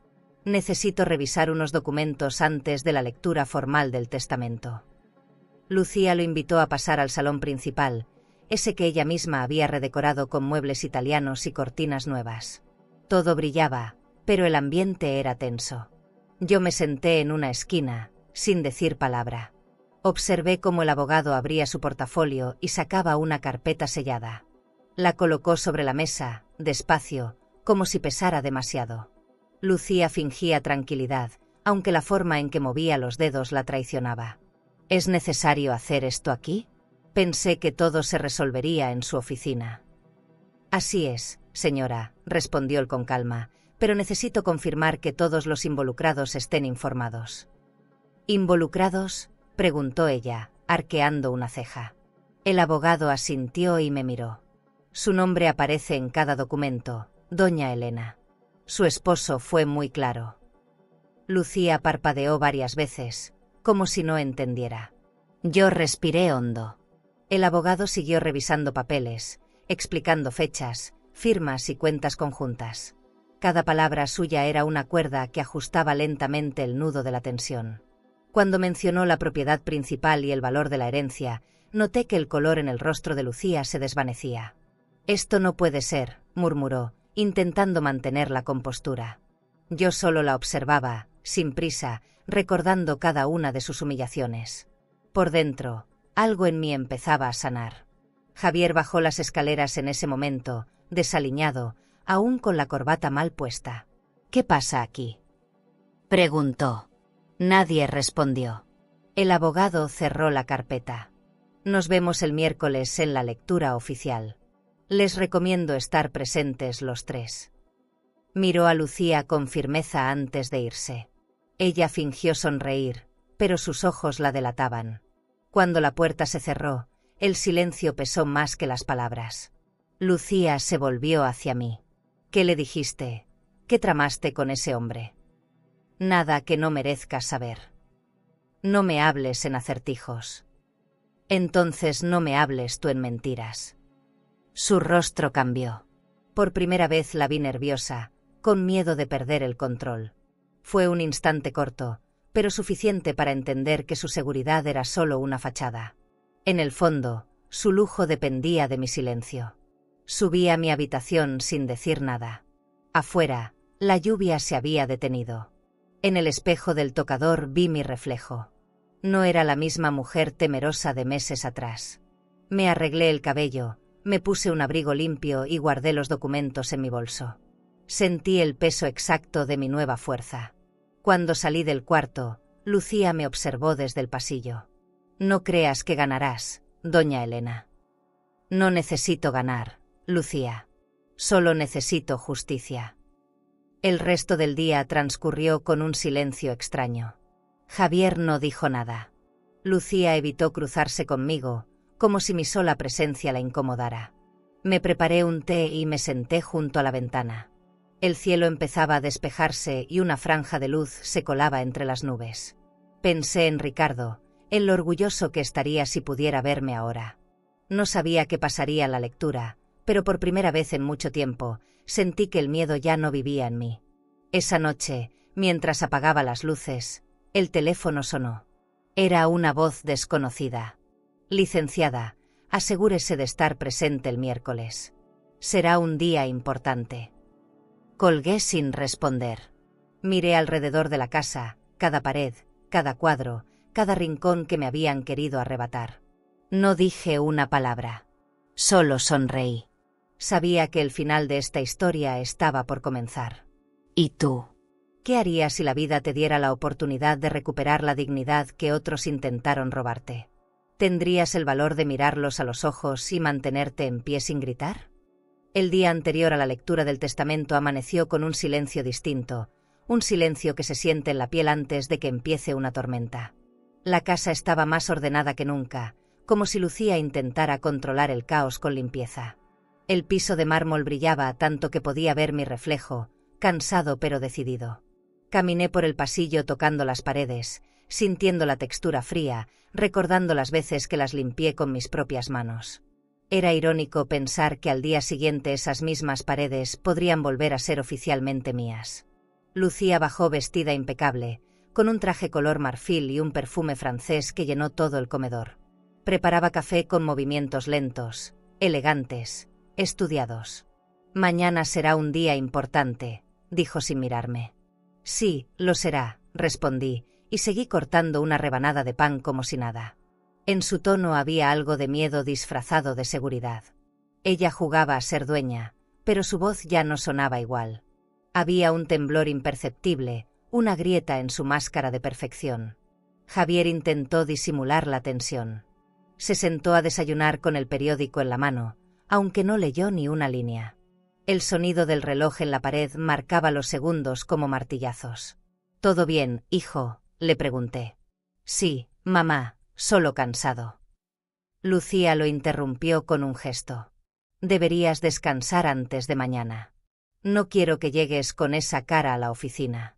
«Necesito revisar unos documentos antes de la lectura formal del testamento». Lucía lo invitó a pasar al salón principal, ese que ella misma había redecorado con muebles italianos y cortinas nuevas. Todo brillaba, pero el ambiente era tenso. Yo me senté en una esquina, sin decir palabra. Observé cómo el abogado abría su portafolio y sacaba una carpeta sellada. La colocó sobre la mesa, despacio, como si pesara demasiado. Lucía fingía tranquilidad, aunque la forma en que movía los dedos la traicionaba. ¿Es necesario hacer esto aquí? Pensé que todo se resolvería en su oficina. Así es, señora, respondió él con calma, pero necesito confirmar que todos los involucrados estén informados. ¿Involucrados?, preguntó ella, arqueando una ceja. El abogado asintió y me miró. Su nombre aparece en cada documento, doña Elena. Su esposo fue muy claro. Lucía parpadeó varias veces, como si no entendiera. Yo respiré hondo. El abogado siguió revisando papeles, explicando fechas, firmas y cuentas conjuntas. Cada palabra suya era una cuerda que ajustaba lentamente el nudo de la tensión. Cuando mencionó la propiedad principal y el valor de la herencia, noté que el color en el rostro de Lucía se desvanecía. «Esto no puede ser», murmuró, intentando mantener la compostura. Yo solo la observaba, sin prisa, recordando cada una de sus humillaciones. Por dentro, algo en mí empezaba a sanar. Javier bajó las escaleras en ese momento, desaliñado, aún con la corbata mal puesta. «¿Qué pasa aquí?», preguntó. Nadie respondió. El abogado cerró la carpeta. «Nos vemos el miércoles en la lectura oficial. Les recomiendo estar presentes los tres». Miró a Lucía con firmeza antes de irse. Ella fingió sonreír, pero sus ojos la delataban. Cuando la puerta se cerró, el silencio pesó más que las palabras. Lucía se volvió hacia mí. «¿Qué le dijiste? ¿Qué tramaste con ese hombre?» «Nada que no merezcas saber». «No me hables en acertijos». «Entonces no me hables tú en mentiras». Su rostro cambió. Por primera vez la vi nerviosa, con miedo de perder el control. Fue un instante corto, pero suficiente para entender que su seguridad era solo una fachada. En el fondo, su lujo dependía de mi silencio. Subí a mi habitación sin decir nada. Afuera, la lluvia se había detenido. En el espejo del tocador vi mi reflejo. No era la misma mujer temerosa de meses atrás. Me arreglé el cabello, me puse un abrigo limpio y guardé los documentos en mi bolso. Sentí el peso exacto de mi nueva fuerza. Cuando salí del cuarto, Lucía me observó desde el pasillo. «No creas que ganarás, doña Elena». «No necesito ganar, Lucía. Solo necesito justicia». El resto del día transcurrió con un silencio extraño. Javier no dijo nada. Lucía evitó cruzarse conmigo, como si mi sola presencia la incomodara. Me preparé un té y me senté junto a la ventana. El cielo empezaba a despejarse y una franja de luz se colaba entre las nubes. Pensé en Ricardo, en lo orgulloso que estaría si pudiera verme ahora. No sabía qué pasaría en la lectura, pero por primera vez en mucho tiempo, sentí que el miedo ya no vivía en mí. Esa noche, mientras apagaba las luces, el teléfono sonó. Era una voz desconocida. «Licenciada, asegúrese de estar presente el miércoles. Será un día importante». Colgué sin responder. Miré alrededor de la casa, cada pared, cada cuadro, cada rincón que me habían querido arrebatar. No dije una palabra. Solo sonreí. Sabía que el final de esta historia estaba por comenzar. ¿Y tú? ¿Qué harías si la vida te diera la oportunidad de recuperar la dignidad que otros intentaron robarte? ¿Tendrías el valor de mirarlos a los ojos y mantenerte en pie sin gritar? El día anterior a la lectura del testamento amaneció con un silencio distinto, un silencio que se siente en la piel antes de que empiece una tormenta. La casa estaba más ordenada que nunca, como si Lucía intentara controlar el caos con limpieza. El piso de mármol brillaba tanto que podía ver mi reflejo, cansado pero decidido. Caminé por el pasillo tocando las paredes, sintiendo la textura fría, recordando las veces que las limpié con mis propias manos. Era irónico pensar que al día siguiente esas mismas paredes podrían volver a ser oficialmente mías. Lucía bajó vestida impecable, con un traje color marfil y un perfume francés que llenó todo el comedor. Preparaba café con movimientos lentos, elegantes, estudiados. «Mañana será un día importante», dijo sin mirarme. «Sí, lo será», respondí, y seguí cortando una rebanada de pan como si nada. En su tono había algo de miedo disfrazado de seguridad. Ella jugaba a ser dueña, pero su voz ya no sonaba igual. Había un temblor imperceptible, una grieta en su máscara de perfección. Javier intentó disimular la tensión. Se sentó a desayunar con el periódico en la mano, aunque no leyó ni una línea. El sonido del reloj en la pared marcaba los segundos como martillazos. «¿Todo bien, hijo?», le pregunté. «Sí, mamá, solo cansado». Lucía lo interrumpió con un gesto. «Deberías descansar antes de mañana. No quiero que llegues con esa cara a la oficina».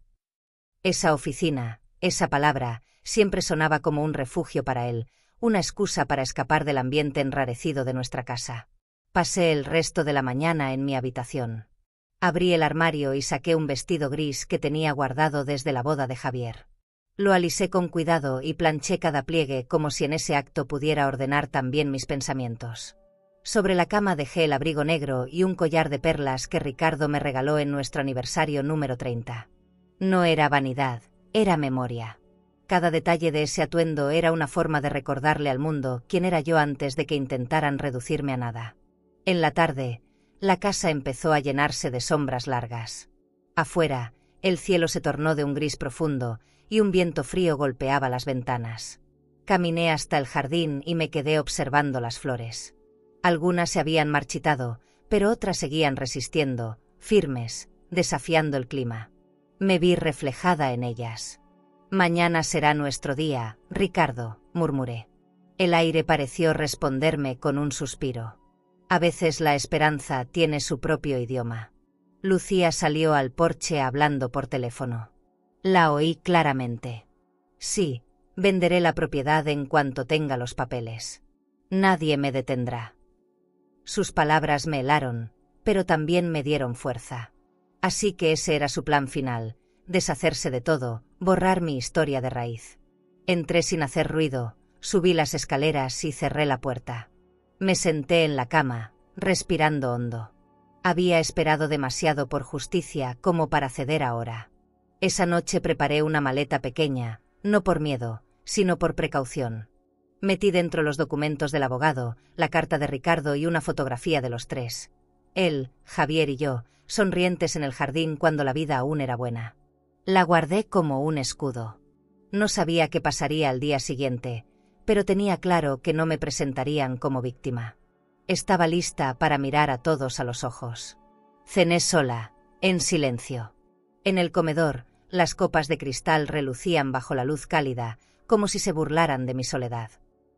Esa oficina, esa palabra, siempre sonaba como un refugio para él, una excusa para escapar del ambiente enrarecido de nuestra casa. Pasé el resto de la mañana en mi habitación. Abrí el armario y saqué un vestido gris que tenía guardado desde la boda de Javier. Lo alisé con cuidado y planché cada pliegue como si en ese acto pudiera ordenar también mis pensamientos. Sobre la cama dejé el abrigo negro y un collar de perlas que Ricardo me regaló en nuestro aniversario número 30. No era vanidad, era memoria. Cada detalle de ese atuendo era una forma de recordarle al mundo quién era yo antes de que intentaran reducirme a nada. En la tarde, la casa empezó a llenarse de sombras largas. Afuera, el cielo se tornó de un gris profundo y un viento frío golpeaba las ventanas. Caminé hasta el jardín y me quedé observando las flores. Algunas se habían marchitado, pero otras seguían resistiendo, firmes, desafiando el clima. Me vi reflejada en ellas. «Mañana será nuestro día, Ricardo», murmuré. El aire pareció responderme con un suspiro. A veces la esperanza tiene su propio idioma. Lucía salió al porche hablando por teléfono. La oí claramente. «Sí, venderé la propiedad en cuanto tenga los papeles. Nadie me detendrá». Sus palabras me helaron, pero también me dieron fuerza. Así que ese era su plan final, deshacerse de todo, borrar mi historia de raíz. Entré sin hacer ruido, subí las escaleras y cerré la puerta. Me senté en la cama, respirando hondo. Había esperado demasiado por justicia como para ceder ahora. Esa noche preparé una maleta pequeña, no por miedo, sino por precaución. Metí dentro los documentos del abogado, la carta de Ricardo y una fotografía de los tres. Él, Javier y yo, sonrientes en el jardín cuando la vida aún era buena. La guardé como un escudo. No sabía qué pasaría al día siguiente, pero tenía claro que no me presentarían como víctima. Estaba lista para mirar a todos a los ojos. Cené sola, en silencio. En el comedor, las copas de cristal relucían bajo la luz cálida, como si se burlaran de mi soledad.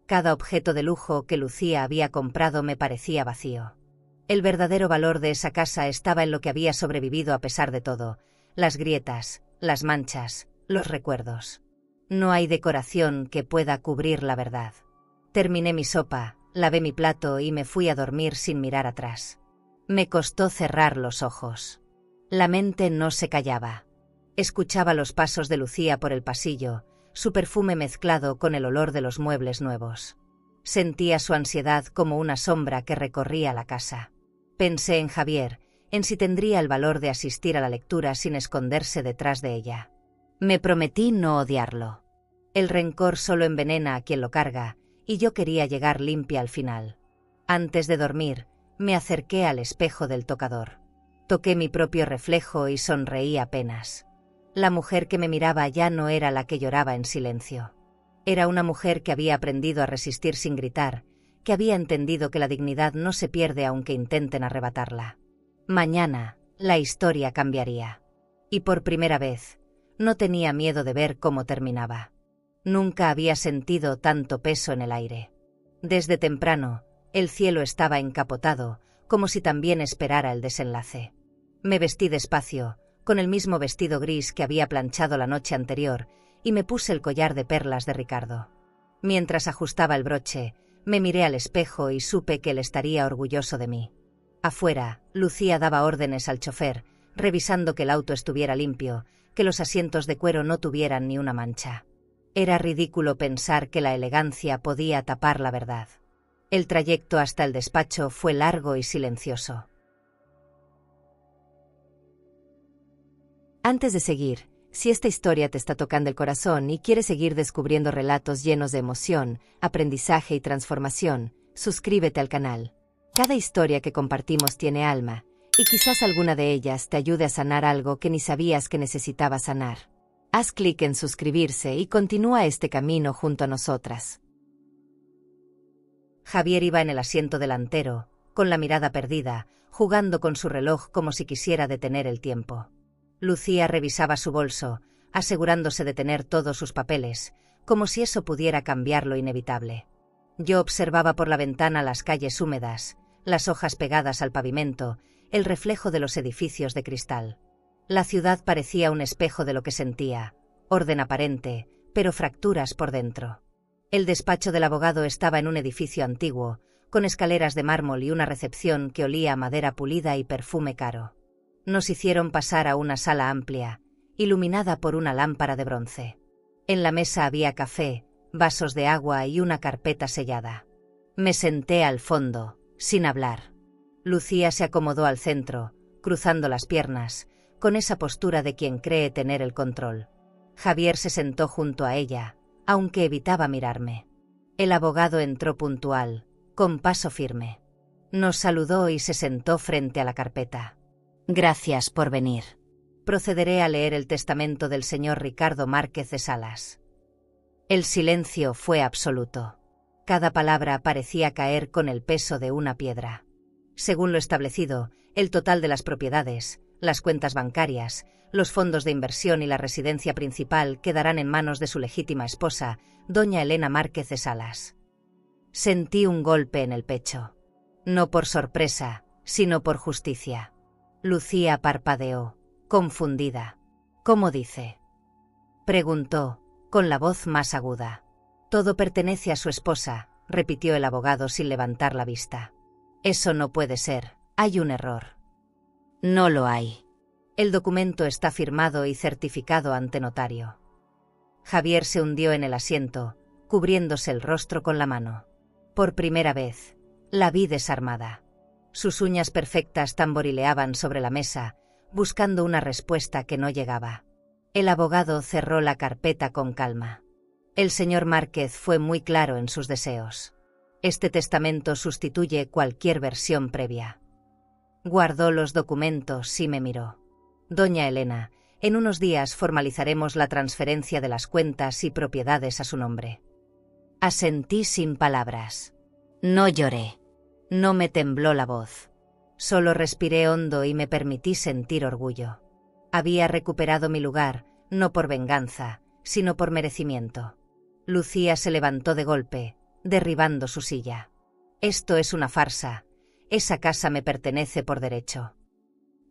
Cada objeto de lujo que Lucía había comprado me parecía vacío. El verdadero valor de esa casa estaba en lo que había sobrevivido a pesar de todo, las grietas, las manchas, los recuerdos. No hay decoración que pueda cubrir la verdad. Terminé mi sopa, lavé mi plato y me fui a dormir sin mirar atrás. Me costó cerrar los ojos. La mente no se callaba. Escuchaba los pasos de Lucía por el pasillo, su perfume mezclado con el olor de los muebles nuevos. Sentía su ansiedad como una sombra que recorría la casa. Pensé en Javier, en si tendría el valor de asistir a la lectura sin esconderse detrás de ella. Me prometí no odiarlo. El rencor solo envenena a quien lo carga, y yo quería llegar limpia al final. Antes de dormir, me acerqué al espejo del tocador. Toqué mi propio reflejo y sonreí apenas. La mujer que me miraba ya no era la que lloraba en silencio. Era una mujer que había aprendido a resistir sin gritar, que había entendido que la dignidad no se pierde aunque intenten arrebatarla. Mañana, la historia cambiaría. Y por primera vez, no tenía miedo de ver cómo terminaba. Nunca había sentido tanto peso en el aire. Desde temprano, el cielo estaba encapotado, como si también esperara el desenlace. Me vestí despacio, con el mismo vestido gris que había planchado la noche anterior, y me puse el collar de perlas de Ricardo. Mientras ajustaba el broche, me miré al espejo y supe que él estaría orgulloso de mí. Afuera, Lucía daba órdenes al chofer, revisando que el auto estuviera limpio, que los asientos de cuero no tuvieran ni una mancha. Era ridículo pensar que la elegancia podía tapar la verdad. El trayecto hasta el despacho fue largo y silencioso. Antes de seguir, si esta historia te está tocando el corazón y quieres seguir descubriendo relatos llenos de emoción, aprendizaje y transformación, suscríbete al canal. Cada historia que compartimos tiene alma, y quizás alguna de ellas te ayude a sanar algo que ni sabías que necesitabas sanar. Haz clic en suscribirse y continúa este camino junto a nosotras. Javier iba en el asiento delantero, con la mirada perdida, jugando con su reloj como si quisiera detener el tiempo. Lucía revisaba su bolso, asegurándose de tener todos sus papeles, como si eso pudiera cambiar lo inevitable. Yo observaba por la ventana las calles húmedas, las hojas pegadas al pavimento, el reflejo de los edificios de cristal. La ciudad parecía un espejo de lo que sentía, orden aparente, pero fracturas por dentro. El despacho del abogado estaba en un edificio antiguo, con escaleras de mármol y una recepción que olía a madera pulida y perfume caro. Nos hicieron pasar a una sala amplia, iluminada por una lámpara de bronce. En la mesa había café, vasos de agua y una carpeta sellada. Me senté al fondo, sin hablar. Lucía se acomodó al centro, cruzando las piernas, con esa postura de quien cree tener el control. Javier se sentó junto a ella, aunque evitaba mirarme. El abogado entró puntual, con paso firme. Nos saludó y se sentó frente a la carpeta. Gracias por venir. Procederé a leer el testamento del señor Ricardo Márquez de Salas. El silencio fue absoluto. Cada palabra parecía caer con el peso de una piedra. Según lo establecido, el total de las propiedades, las cuentas bancarias, los fondos de inversión y la residencia principal quedarán en manos de su legítima esposa, doña Elena Márquez de Salas. Sentí un golpe en el pecho. No por sorpresa, sino por justicia. Lucía parpadeó, confundida. ¿Cómo dice? Preguntó, con la voz más aguda. Todo pertenece a su esposa, repitió el abogado sin levantar la vista. Eso no puede ser, hay un error. No lo hay. El documento está firmado y certificado ante notario. Javier se hundió en el asiento, cubriéndose el rostro con la mano. Por primera vez, la vi desarmada. Sus uñas perfectas tamborileaban sobre la mesa, buscando una respuesta que no llegaba. El abogado cerró la carpeta con calma. El señor Márquez fue muy claro en sus deseos. Este testamento sustituye cualquier versión previa. Guardó los documentos y me miró. Doña Elena, en unos días formalizaremos la transferencia de las cuentas y propiedades a su nombre. Asentí sin palabras. No lloré. No me tembló la voz. Solo respiré hondo y me permití sentir orgullo. Había recuperado mi lugar, no por venganza, sino por merecimiento. Lucía se levantó de golpe, derribando su silla. Esto es una farsa. Esa casa me pertenece por derecho.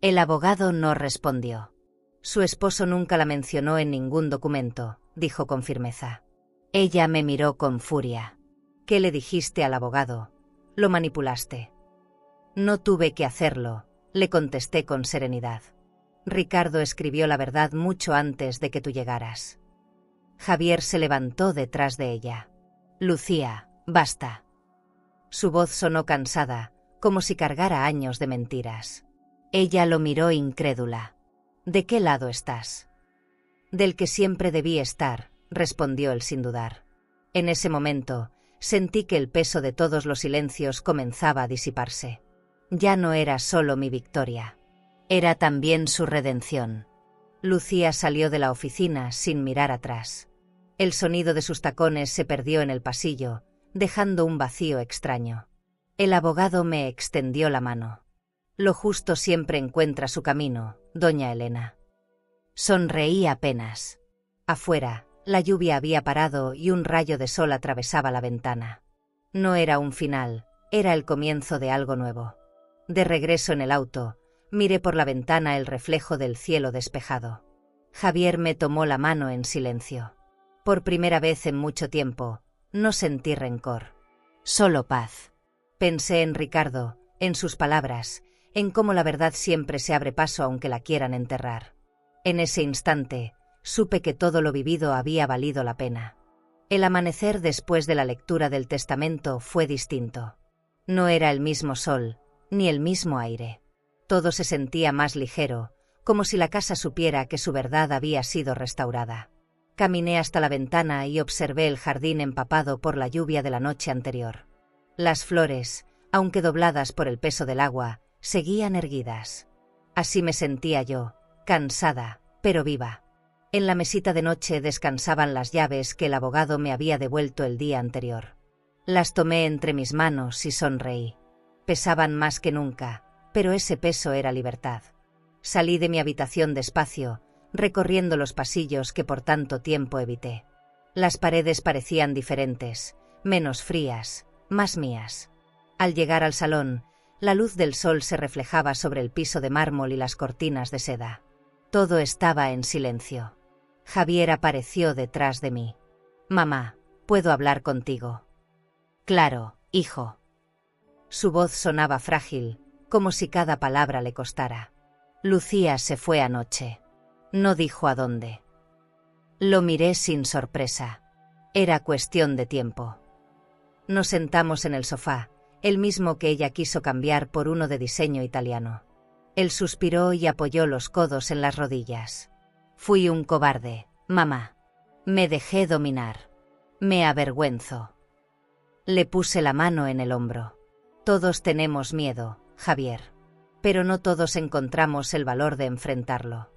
El abogado no respondió. Su esposo nunca la mencionó en ningún documento, dijo con firmeza. Ella me miró con furia. ¿Qué le dijiste al abogado? Lo manipulaste. No tuve que hacerlo, le contesté con serenidad. Ricardo escribió la verdad mucho antes de que tú llegaras. Javier se levantó detrás de ella. Lucía, basta. Su voz sonó cansada, como si cargara años de mentiras. Ella lo miró incrédula. ¿De qué lado estás? Del que siempre debí estar, respondió él sin dudar. En ese momento, sentí que el peso de todos los silencios comenzaba a disiparse. Ya no era solo mi victoria. Era también su redención. Lucía salió de la oficina sin mirar atrás. El sonido de sus tacones se perdió en el pasillo, dejando un vacío extraño. El abogado me extendió la mano. Lo justo siempre encuentra su camino, doña Elena. Sonreí apenas. Afuera, la lluvia había parado y un rayo de sol atravesaba la ventana. No era un final, era el comienzo de algo nuevo. De regreso en el auto, miré por la ventana el reflejo del cielo despejado. Javier me tomó la mano en silencio. Por primera vez en mucho tiempo, no sentí rencor. Solo paz. Pensé en Ricardo, en sus palabras, en cómo la verdad siempre se abre paso aunque la quieran enterrar. En ese instante, Supe que todo lo vivido había valido la pena. El amanecer después de la lectura del testamento fue distinto. No era el mismo sol, ni el mismo aire. Todo se sentía más ligero, como si la casa supiera que su verdad había sido restaurada. Caminé hasta la ventana y observé el jardín empapado por la lluvia de la noche anterior. Las flores, aunque dobladas por el peso del agua, seguían erguidas. Así me sentía yo, cansada, pero viva. En la mesita de noche descansaban las llaves que el abogado me había devuelto el día anterior. Las tomé entre mis manos y sonreí. Pesaban más que nunca, pero ese peso era libertad. Salí de mi habitación despacio, recorriendo los pasillos que por tanto tiempo evité. Las paredes parecían diferentes, menos frías, más mías. Al llegar al salón, la luz del sol se reflejaba sobre el piso de mármol y las cortinas de seda. Todo estaba en silencio. Javier apareció detrás de mí. «Mamá, ¿puedo hablar contigo?» «Claro, hijo». Su voz sonaba frágil, como si cada palabra le costara. «Lucía se fue anoche». No dijo a dónde. Lo miré sin sorpresa. Era cuestión de tiempo. Nos sentamos en el sofá, el mismo que ella quiso cambiar por uno de diseño italiano. Él suspiró y apoyó los codos en las rodillas. «Fui un cobarde, mamá. Me dejé dominar. Me avergüenzo». Le puse la mano en el hombro. «Todos tenemos miedo, Javier. Pero no todos encontramos el valor de enfrentarlo».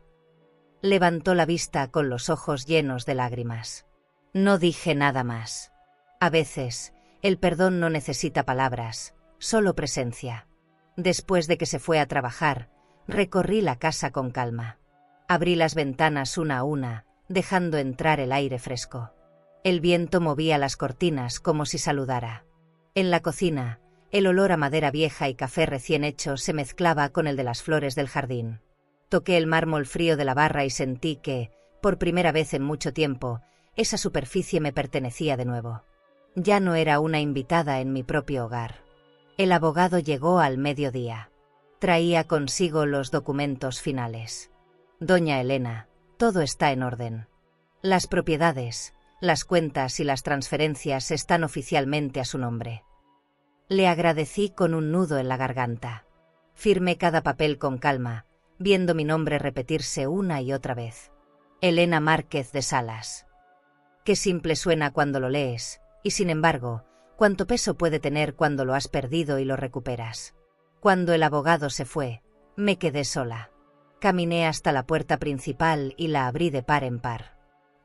Levantó la vista con los ojos llenos de lágrimas. No dije nada más. A veces, el perdón no necesita palabras, solo presencia. Después de que se fue a trabajar, recorrí la casa con calma. Abrí las ventanas una a una, dejando entrar el aire fresco. El viento movía las cortinas como si saludara. En la cocina, el olor a madera vieja y café recién hecho se mezclaba con el de las flores del jardín. Toqué el mármol frío de la barra y sentí que, por primera vez en mucho tiempo, esa superficie me pertenecía de nuevo. Ya no era una invitada en mi propio hogar. El abogado llegó al mediodía. Traía consigo los documentos finales. «Doña Elena, todo está en orden. Las propiedades, las cuentas y las transferencias están oficialmente a su nombre». Le agradecí con un nudo en la garganta. Firmé cada papel con calma, viendo mi nombre repetirse una y otra vez. Elena Márquez de Salas. Qué simple suena cuando lo lees, y sin embargo, cuánto peso puede tener cuando lo has perdido y lo recuperas. Cuando el abogado se fue, me quedé sola. Caminé hasta la puerta principal y la abrí de par en par.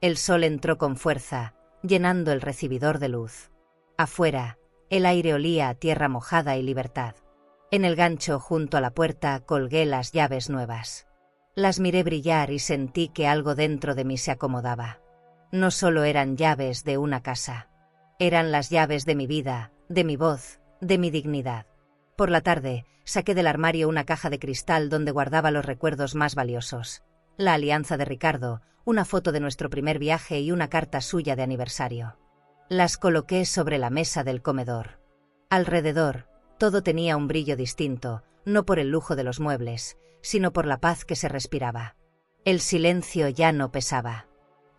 El sol entró con fuerza, llenando el recibidor de luz. Afuera, el aire olía a tierra mojada y libertad. En el gancho junto a la puerta colgué las llaves nuevas. Las miré brillar y sentí que algo dentro de mí se acomodaba. No solo eran llaves de una casa. Eran las llaves de mi vida, de mi voz, de mi dignidad. Por la tarde, saqué del armario una caja de cristal donde guardaba los recuerdos más valiosos. La alianza de Ricardo, una foto de nuestro primer viaje y una carta suya de aniversario. Las coloqué sobre la mesa del comedor. Alrededor, todo tenía un brillo distinto, no por el lujo de los muebles, sino por la paz que se respiraba. El silencio ya no pesaba.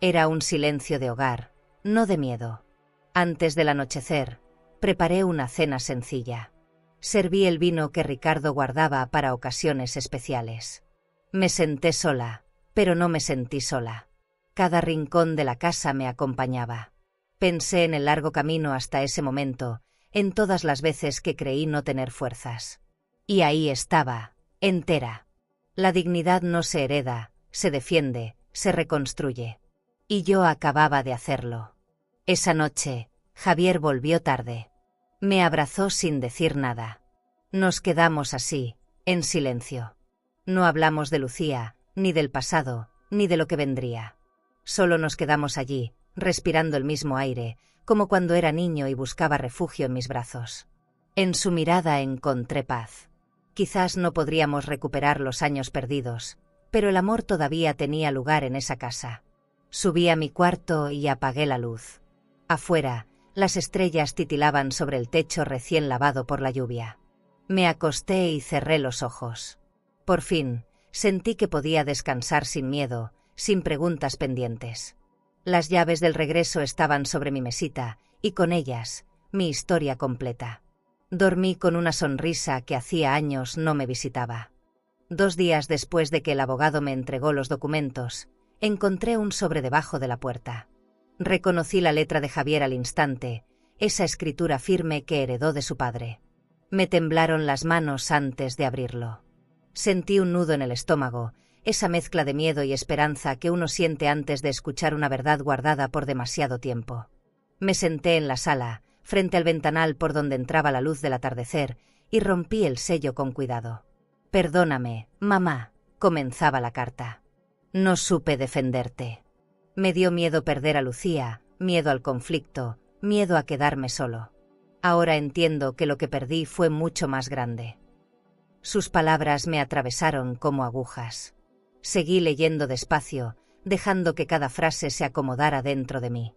Era un silencio de hogar, no de miedo. Antes del anochecer, preparé una cena sencilla. Serví el vino que Ricardo guardaba para ocasiones especiales. Me senté sola, pero no me sentí sola. Cada rincón de la casa me acompañaba. Pensé en el largo camino hasta ese momento, en todas las veces que creí no tener fuerzas. Y ahí estaba, entera. La dignidad no se hereda, se defiende, se reconstruye. Y yo acababa de hacerlo. Esa noche, Javier volvió tarde. Me abrazó sin decir nada. Nos quedamos así, en silencio. No hablamos de Lucía, ni del pasado, ni de lo que vendría. Solo nos quedamos allí, respirando el mismo aire, como cuando era niño y buscaba refugio en mis brazos. En su mirada encontré paz. Quizás no podríamos recuperar los años perdidos, pero el amor todavía tenía lugar en esa casa. Subí a mi cuarto y apagué la luz. Afuera, las estrellas titilaban sobre el techo recién lavado por la lluvia. Me acosté y cerré los ojos. Por fin, sentí que podía descansar sin miedo, sin preguntas pendientes. Las llaves del regreso estaban sobre mi mesita, y con ellas, mi historia completa. Dormí con una sonrisa que hacía años no me visitaba. 2 días después de que el abogado me entregó los documentos, encontré un sobre debajo de la puerta. Reconocí la letra de Javier al instante, esa escritura firme que heredó de su padre. Me temblaron las manos antes de abrirlo. Sentí un nudo en el estómago, esa mezcla de miedo y esperanza que uno siente antes de escuchar una verdad guardada por demasiado tiempo. Me senté en la sala, frente al ventanal por donde entraba la luz del atardecer, y rompí el sello con cuidado. «Perdóname, mamá», comenzaba la carta. «No supe defenderte. Me dio miedo perder a Lucía, miedo al conflicto, miedo a quedarme solo. Ahora entiendo que lo que perdí fue mucho más grande». Sus palabras me atravesaron como agujas. Seguí leyendo despacio, dejando que cada frase se acomodara dentro de mí.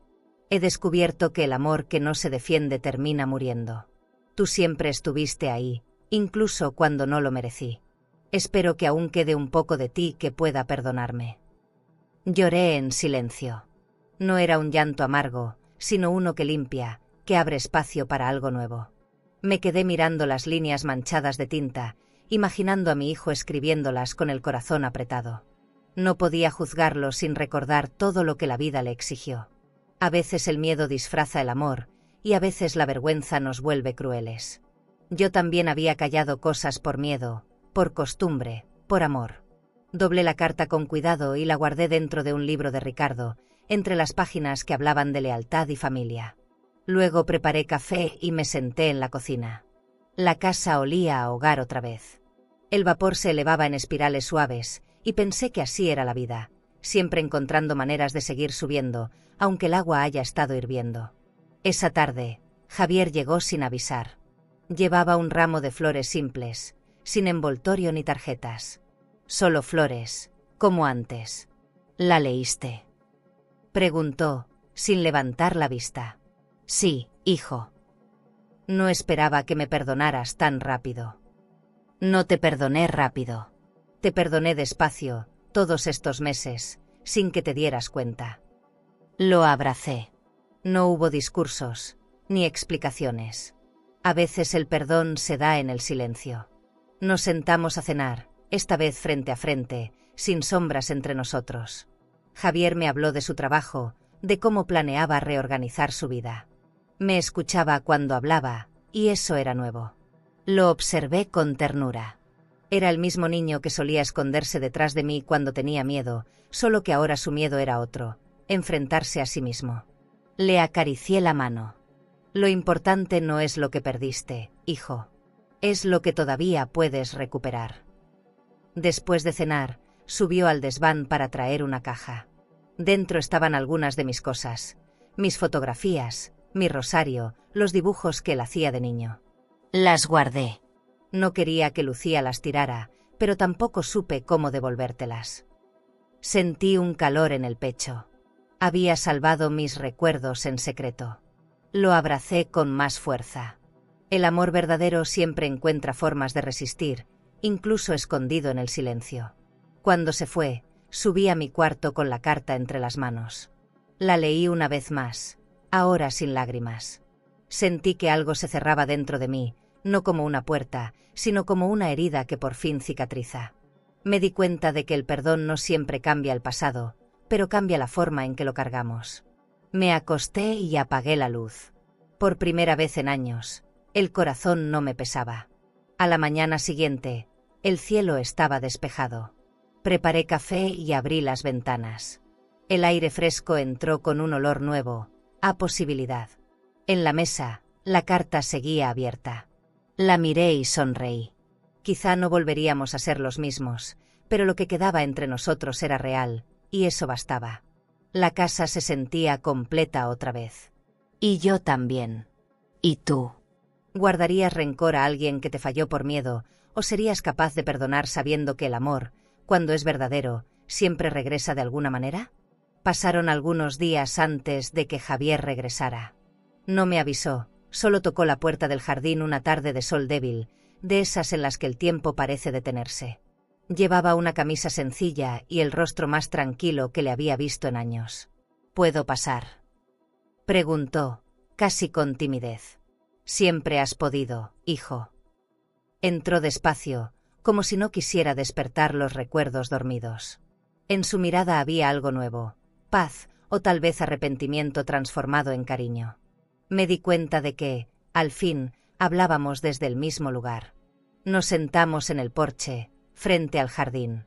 He descubierto que el amor que no se defiende termina muriendo. Tú siempre estuviste ahí, incluso cuando no lo merecí. Espero que aún quede un poco de ti que pueda perdonarme. Lloré en silencio. No era un llanto amargo, sino uno que limpia, que abre espacio para algo nuevo. Me quedé mirando las líneas manchadas de tinta, imaginando a mi hijo escribiéndolas con el corazón apretado. No podía juzgarlo sin recordar todo lo que la vida le exigió. A veces el miedo disfraza el amor, y a veces la vergüenza nos vuelve crueles. Yo también había callado cosas por miedo, por costumbre, por amor. Doblé la carta con cuidado y la guardé dentro de un libro de Ricardo, entre las páginas que hablaban de lealtad y familia. Luego preparé café y me senté en la cocina. La casa olía a hogar otra vez. El vapor se elevaba en espirales suaves, y pensé que así era la vida, siempre encontrando maneras de seguir subiendo, aunque el agua haya estado hirviendo. Esa tarde, Javier llegó sin avisar. Llevaba un ramo de flores simples, sin envoltorio ni tarjetas. Solo flores, como antes. «¿La leíste?», preguntó, sin levantar la vista. «Sí, hijo». No esperaba que me perdonaras tan rápido. No te perdoné rápido. Te perdoné despacio, todos estos meses, sin que te dieras cuenta. Lo abracé. No hubo discursos, ni explicaciones. A veces el perdón se da en el silencio. Nos sentamos a cenar, esta vez frente a frente, sin sombras entre nosotros. Javier me habló de su trabajo, de cómo planeaba reorganizar su vida. Me escuchaba cuando hablaba, y eso era nuevo. Lo observé con ternura. Era el mismo niño que solía esconderse detrás de mí cuando tenía miedo, solo que ahora su miedo era otro, enfrentarse a sí mismo. Le acaricié la mano. Lo importante no es lo que perdiste, hijo. Es lo que todavía puedes recuperar. Después de cenar, subió al desván para traer una caja. Dentro estaban algunas de mis cosas, mis fotografías, mi rosario, los dibujos que él hacía de niño. Las guardé. No quería que Lucía las tirara, pero tampoco supe cómo devolvértelas. Sentí un calor en el pecho. Había salvado mis recuerdos en secreto. Lo abracé con más fuerza. El amor verdadero siempre encuentra formas de resistir, incluso escondido en el silencio. Cuando se fue, subí a mi cuarto con la carta entre las manos. La leí una vez más, ahora sin lágrimas. Sentí que algo se cerraba dentro de mí, no como una puerta, sino como una herida que por fin cicatriza. Me di cuenta de que el perdón no siempre cambia el pasado, pero cambia la forma en que lo cargamos. Me acosté y apagué la luz. Por primera vez en años, el corazón no me pesaba. A la mañana siguiente, el cielo estaba despejado. Preparé café y abrí las ventanas. El aire fresco entró con un olor nuevo, a posibilidad. En la mesa, la carta seguía abierta. La miré y sonreí. Quizá no volveríamos a ser los mismos, pero lo que quedaba entre nosotros era real, y eso bastaba. La casa se sentía completa otra vez. Y yo también. ¿Y tú? ¿Guardarías rencor a alguien que te falló por miedo, o serías capaz de perdonar sabiendo que el amor, cuando es verdadero, siempre regresa de alguna manera? Pasaron algunos días antes de que Javier regresara. No me avisó, solo tocó la puerta del jardín una tarde de sol débil, de esas en las que el tiempo parece detenerse. Llevaba una camisa sencilla y el rostro más tranquilo que le había visto en años. ¿Puedo pasar?, preguntó, casi con timidez. Siempre has podido, hijo. Entró despacio, como si no quisiera despertar los recuerdos dormidos. En su mirada había algo nuevo, paz o tal vez arrepentimiento transformado en cariño. Me di cuenta de que, al fin, hablábamos desde el mismo lugar. Nos sentamos en el porche, frente al jardín.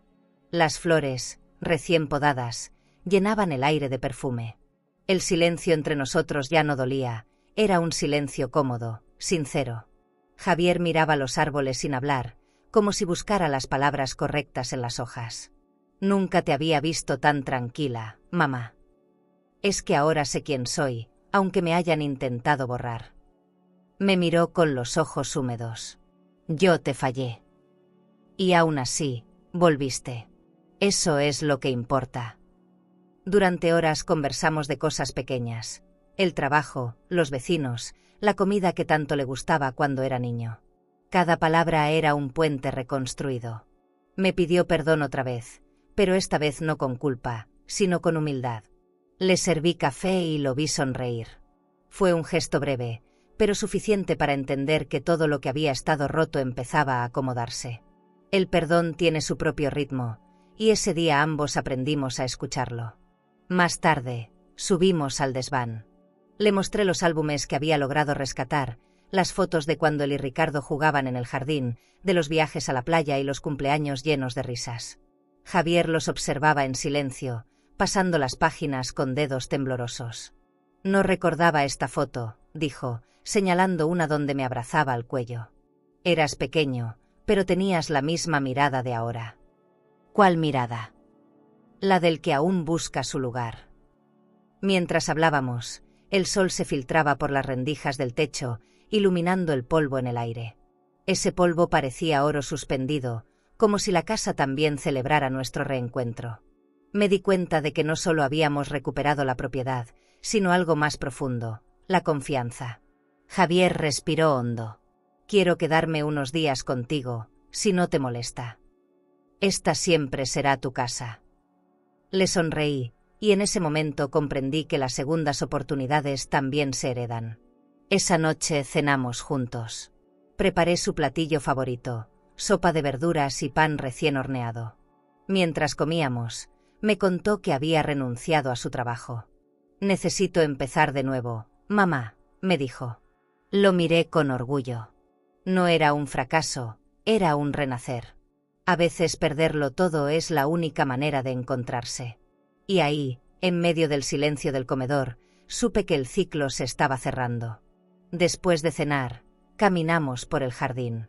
Las flores, recién podadas, llenaban el aire de perfume. El silencio entre nosotros ya no dolía, era un silencio cómodo, sincero. Javier miraba los árboles sin hablar, como si buscara las palabras correctas en las hojas. Nunca te había visto tan tranquila, mamá. Es que ahora sé quién soy, aunque me hayan intentado borrar. Me miró con los ojos húmedos. Yo te fallé. Y aún así, volviste. Eso es lo que importa. Durante horas conversamos de cosas pequeñas. El trabajo, los vecinos, la comida que tanto le gustaba cuando era niño. Cada palabra era un puente reconstruido. Me pidió perdón otra vez, pero esta vez no con culpa, sino con humildad. Le serví café y lo vi sonreír. Fue un gesto breve, pero suficiente para entender que todo lo que había estado roto empezaba a acomodarse. El perdón tiene su propio ritmo, y ese día ambos aprendimos a escucharlo. Más tarde, subimos al desván. Le mostré los álbumes que había logrado rescatar, las fotos de cuando él y Ricardo jugaban en el jardín, de los viajes a la playa y los cumpleaños llenos de risas. Javier los observaba en silencio, pasando las páginas con dedos temblorosos. No recordaba esta foto, dijo, señalando una donde me abrazaba al cuello. Eras pequeño, pero tenías la misma mirada de ahora. ¿Cuál mirada? La del que aún busca su lugar. Mientras hablábamos, el sol se filtraba por las rendijas del techo, iluminando el polvo en el aire. Ese polvo parecía oro suspendido, como si la casa también celebrara nuestro reencuentro. Me di cuenta de que no solo habíamos recuperado la propiedad, sino algo más profundo, la confianza. Javier respiró hondo. Quiero quedarme unos días contigo, si no te molesta. Esta siempre será tu casa. Le sonreí, y en ese momento comprendí que las segundas oportunidades también se heredan. Esa noche cenamos juntos. Preparé su platillo favorito, sopa de verduras y pan recién horneado. Mientras comíamos, me contó que había renunciado a su trabajo. Necesito empezar de nuevo, mamá, me dijo. Lo miré con orgullo. No era un fracaso, era un renacer. A veces perderlo todo es la única manera de encontrarse. Y ahí, en medio del silencio del comedor, supe que el ciclo se estaba cerrando. Después de cenar, caminamos por el jardín.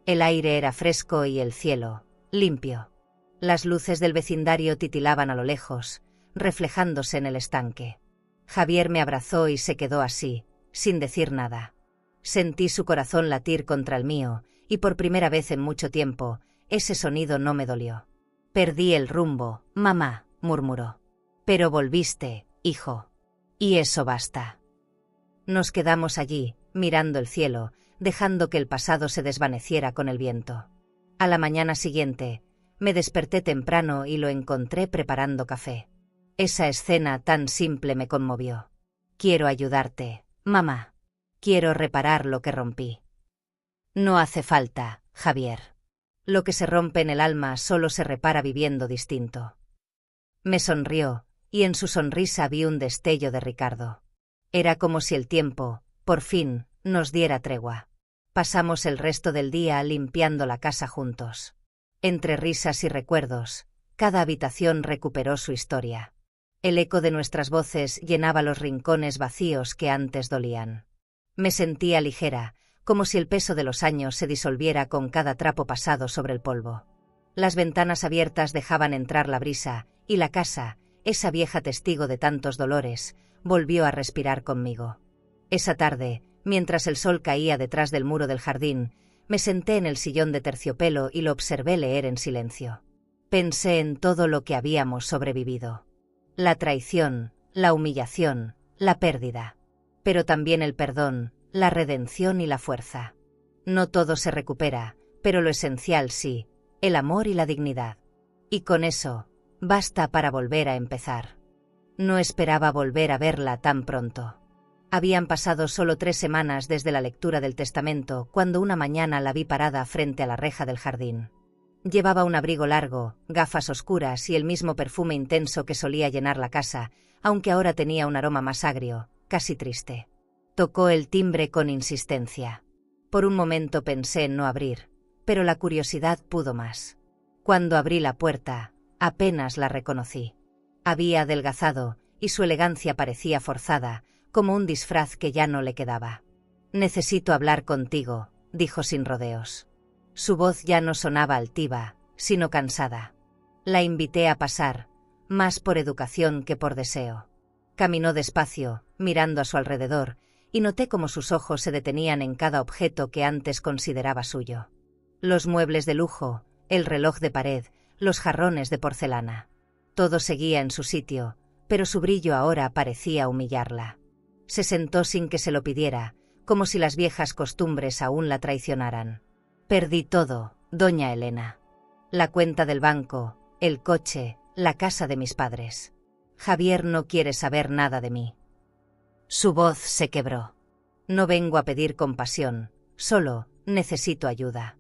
El aire era fresco y el cielo, limpio. Las luces del vecindario titilaban a lo lejos, reflejándose en el estanque. Javier me abrazó y se quedó así, sin decir nada. Sentí su corazón latir contra el mío, y por primera vez en mucho tiempo, ese sonido no me dolió. Perdí el rumbo, mamá, murmuró. Pero volviste, hijo. Y eso basta. Nos quedamos allí, mirando el cielo, dejando que el pasado se desvaneciera con el viento. A la mañana siguiente, me desperté temprano y lo encontré preparando café. Esa escena tan simple me conmovió. Quiero ayudarte, mamá. Quiero reparar lo que rompí. No hace falta, Javier. Lo que se rompe en el alma solo se repara viviendo distinto. Me sonrió, y en su sonrisa vi un destello de Ricardo. Era como si el tiempo, por fin, nos diera tregua. Pasamos el resto del día limpiando la casa juntos. Entre risas y recuerdos, cada habitación recuperó su historia. El eco de nuestras voces llenaba los rincones vacíos que antes dolían. Me sentía ligera, como si el peso de los años se disolviera con cada trapo pasado sobre el polvo. Las ventanas abiertas dejaban entrar la brisa, y la casa, esa vieja testigo de tantos dolores, volvió a respirar conmigo. Esa tarde, mientras el sol caía detrás del muro del jardín, me senté en el sillón de terciopelo y lo observé leer en silencio. Pensé en todo lo que habíamos sobrevivido. La traición, la humillación, la pérdida. Pero también el perdón, la redención y la fuerza. No todo se recupera, pero lo esencial sí, el amor y la dignidad. Y con eso, basta para volver a empezar. No esperaba volver a verla tan pronto. Habían pasado solo 3 semanas desde la lectura del testamento cuando una mañana la vi parada frente a la reja del jardín. Llevaba un abrigo largo, gafas oscuras y el mismo perfume intenso que solía llenar la casa, aunque ahora tenía un aroma más agrio, casi triste. Tocó el timbre con insistencia. Por un momento pensé en no abrir, pero la curiosidad pudo más. Cuando abrí la puerta, apenas la reconocí. Había adelgazado, y su elegancia parecía forzada, como un disfraz que ya no le quedaba. «Necesito hablar contigo», dijo sin rodeos. Su voz ya no sonaba altiva, sino cansada. La invité a pasar, más por educación que por deseo. Caminó despacio, mirando a su alrededor, y noté cómo sus ojos se detenían en cada objeto que antes consideraba suyo. Los muebles de lujo, el reloj de pared, los jarrones de porcelana. Todo seguía en su sitio, pero su brillo ahora parecía humillarla. Se sentó sin que se lo pidiera, como si las viejas costumbres aún la traicionaran. «Perdí todo, doña Elena. La cuenta del banco, el coche, la casa de mis padres. Javier no quiere saber nada de mí». Su voz se quebró. «No vengo a pedir compasión, solo necesito ayuda».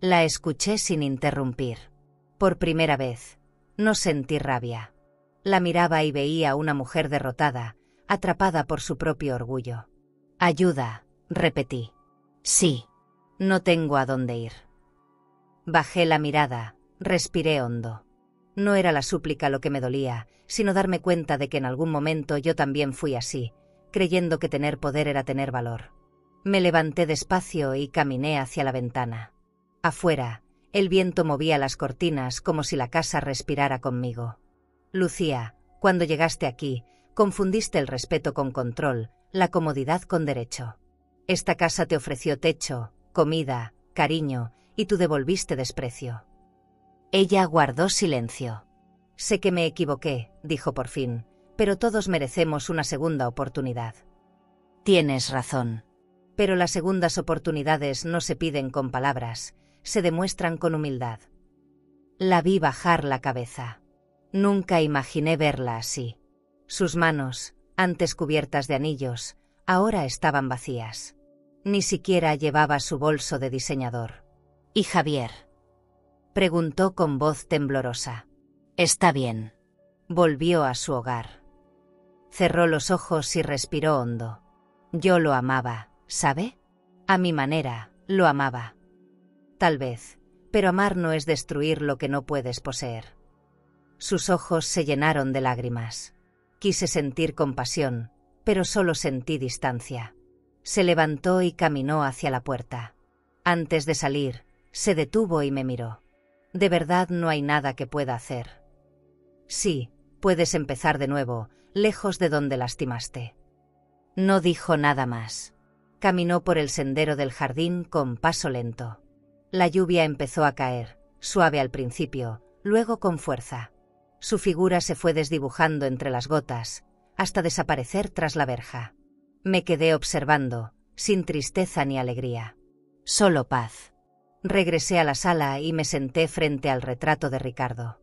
La escuché sin interrumpir. Por primera vez, no sentí rabia. La miraba y veía a una mujer derrotada, atrapada por su propio orgullo. «Ayuda», repetí. «Sí. No tengo a dónde ir». Bajé la mirada, respiré hondo. No era la súplica lo que me dolía, sino darme cuenta de que en algún momento yo también fui así, creyendo que tener poder era tener valor. Me levanté despacio y caminé hacia la ventana. Afuera, el viento movía las cortinas como si la casa respirara conmigo. «Lucía, cuando llegaste aquí, confundiste el respeto con control, la comodidad con derecho. Esta casa te ofreció techo, comida, cariño, y tú devolviste desprecio». Ella guardó silencio. «Sé que me equivoqué», dijo por fin, «pero todos merecemos una segunda oportunidad». «Tienes razón. Pero las segundas oportunidades no se piden con palabras, se demuestran con humildad». La vi bajar la cabeza. Nunca imaginé verla así. Sus manos, antes cubiertas de anillos, ahora estaban vacías. Ni siquiera llevaba su bolso de diseñador. «¿Y Javier?», preguntó con voz temblorosa. «Está bien». Volvió a su hogar. Cerró los ojos y respiró hondo. «Yo lo amaba, ¿sabe? A mi manera, lo amaba». «Tal vez, pero amar no es destruir lo que no puedes poseer». Sus ojos se llenaron de lágrimas. Quise sentir compasión, pero solo sentí distancia. Se levantó y caminó hacia la puerta. Antes de salir, se detuvo y me miró. «¿De verdad no hay nada que pueda hacer?» «Sí, puedes empezar de nuevo, lejos de donde lastimaste». No dijo nada más. Caminó por el sendero del jardín con paso lento. La lluvia empezó a caer, suave al principio, luego con fuerza. Su figura se fue desdibujando entre las gotas, hasta desaparecer tras la verja. Me quedé observando, sin tristeza ni alegría. Solo paz. Regresé a la sala y me senté frente al retrato de Ricardo.